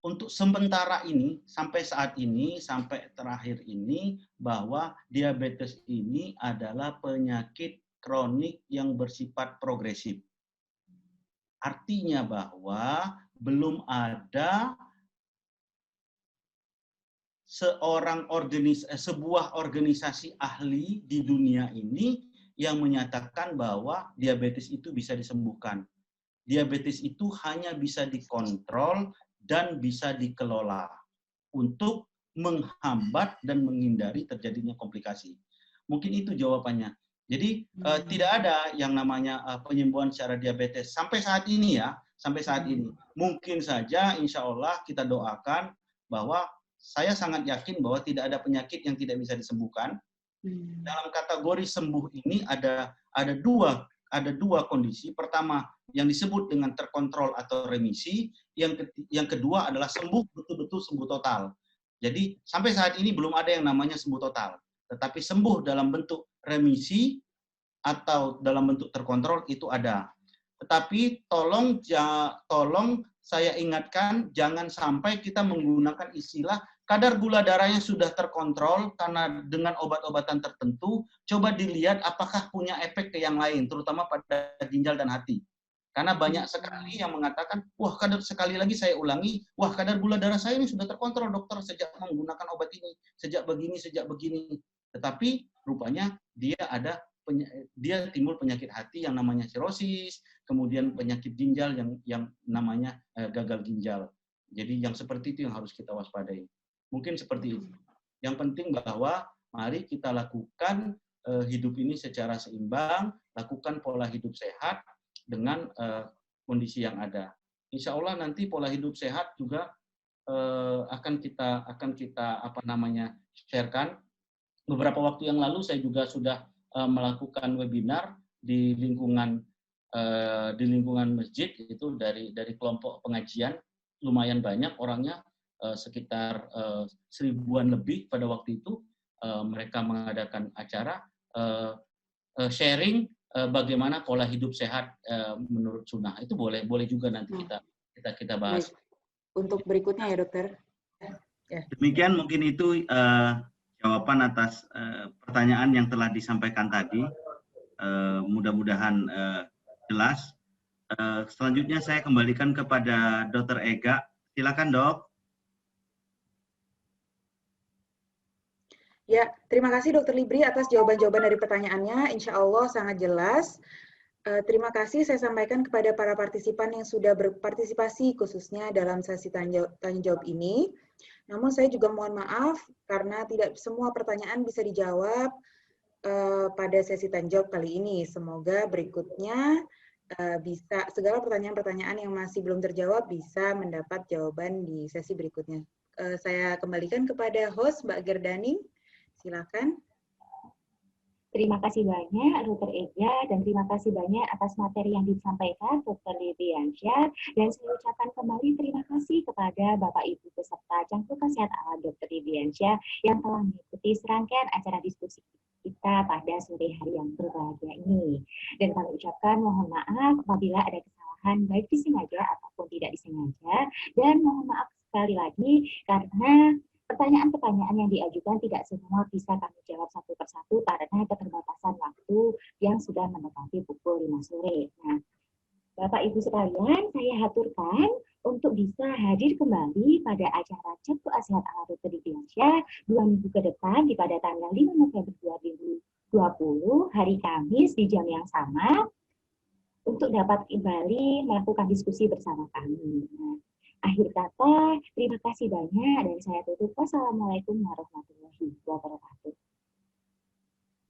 Untuk sementara ini, sampai saat ini, sampai terakhir ini, bahwa diabetes ini adalah penyakit kronik yang bersifat progresif. Artinya bahwa belum ada sebuah organisasi ahli di dunia ini yang menyatakan bahwa diabetes itu bisa disembuhkan. Diabetes itu hanya bisa dikontrol dan bisa dikelola untuk menghambat dan menghindari terjadinya komplikasi. Mungkin itu jawabannya. Jadi tidak ada yang namanya penyembuhan secara diabetes sampai saat ini ya, sampai saat ini. Mungkin saja insya Allah kita doakan bahwa saya sangat yakin bahwa tidak ada penyakit yang tidak bisa disembuhkan. Dalam kategori sembuh ini ada dua kondisi. Pertama yang disebut dengan terkontrol atau remisi, yang kedua adalah sembuh betul-betul sembuh total. Jadi sampai saat ini belum ada yang namanya sembuh total, tetapi sembuh dalam bentuk remisi atau dalam bentuk terkontrol itu ada. Tetapi tolong saya ingatkan, jangan sampai kita menggunakan istilah kadar gula darahnya sudah terkontrol karena dengan obat-obatan tertentu, coba dilihat apakah punya efek ke yang lain, terutama pada ginjal dan hati. Karena banyak sekali yang mengatakan, wah sekali lagi saya ulangi, wah kadar gula darah saya ini sudah terkontrol dokter sejak menggunakan obat ini, sejak begini. Tetapi rupanya dia timbul penyakit hati yang namanya sirosis, kemudian penyakit ginjal yang namanya gagal ginjal. Jadi yang seperti itu yang harus kita waspadai. Mungkin seperti itu. Yang penting bahwa mari kita lakukan hidup ini secara seimbang, lakukan pola hidup sehat dengan kondisi yang ada. Insya Allah nanti pola hidup sehat juga akan kita sharekan. Beberapa waktu yang lalu saya juga sudah melakukan webinar di lingkungan masjid, itu dari kelompok pengajian, lumayan banyak orangnya, sekitar 1000-an lebih pada waktu itu. Mereka mengadakan acara sharing bagaimana pola hidup sehat menurut sunnah. Itu boleh juga nanti kita bahas. Untuk berikutnya ya dokter. Demikian mungkin itu jawaban atas pertanyaan yang telah disampaikan tadi. Mudah-mudahan jelas. Selanjutnya saya kembalikan kepada Dr. Ega. Silakan dok. Ya, terima kasih Dr. Libri atas jawaban-jawaban dari pertanyaannya. Insya Allah sangat jelas. Terima kasih saya sampaikan kepada para partisipan yang sudah berpartisipasi khususnya dalam sesi tanya jawab ini. Namun saya juga mohon maaf karena tidak semua pertanyaan bisa dijawab pada sesi tanya jawab kali ini. Semoga berikutnya bisa segala pertanyaan-pertanyaan yang masih belum terjawab bisa mendapat jawaban di sesi berikutnya. Saya kembalikan kepada host Mbak Gerdani. Silakan. Terima kasih banyak Dr. Ega dan terima kasih banyak atas materi yang disampaikan Dr. Libriansyah, dan saya ucapkan kembali terima kasih kepada Bapak Ibu peserta Cangkukan Sehat ala Dr. Libriansyah yang telah mengikuti serangkaian acara diskusi kita pada sore hari yang berbahagia ini. Dan kami ucapkan mohon maaf apabila ada kesalahan baik disengaja ataupun tidak disengaja, dan mohon maaf sekali lagi karena pertanyaan-pertanyaan yang diajukan tidak semua bisa kami jawab satu persatu karena keterbatasan waktu yang sudah mendekati pukul 5 sore. Nah, Bapak Ibu sekalian, saya haturkan untuk bisa hadir kembali pada acara Cangkukan Sehat ala Dr. Libriansyah 2 minggu ke depan pada tanggal 5 November 2020, hari Kamis di jam yang sama, untuk dapat kembali melakukan diskusi bersama kami. Nah, akhir kata, terima kasih banyak dan saya tutup. Wassalamualaikum warahmatullahi wabarakatuh.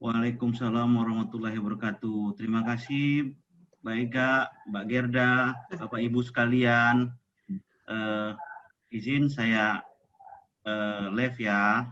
Waalaikumsalam warahmatullahi wabarakatuh. Terima kasih Mbak Ega, Mbak Gerda, Bapak Ibu sekalian. Izin saya live ya.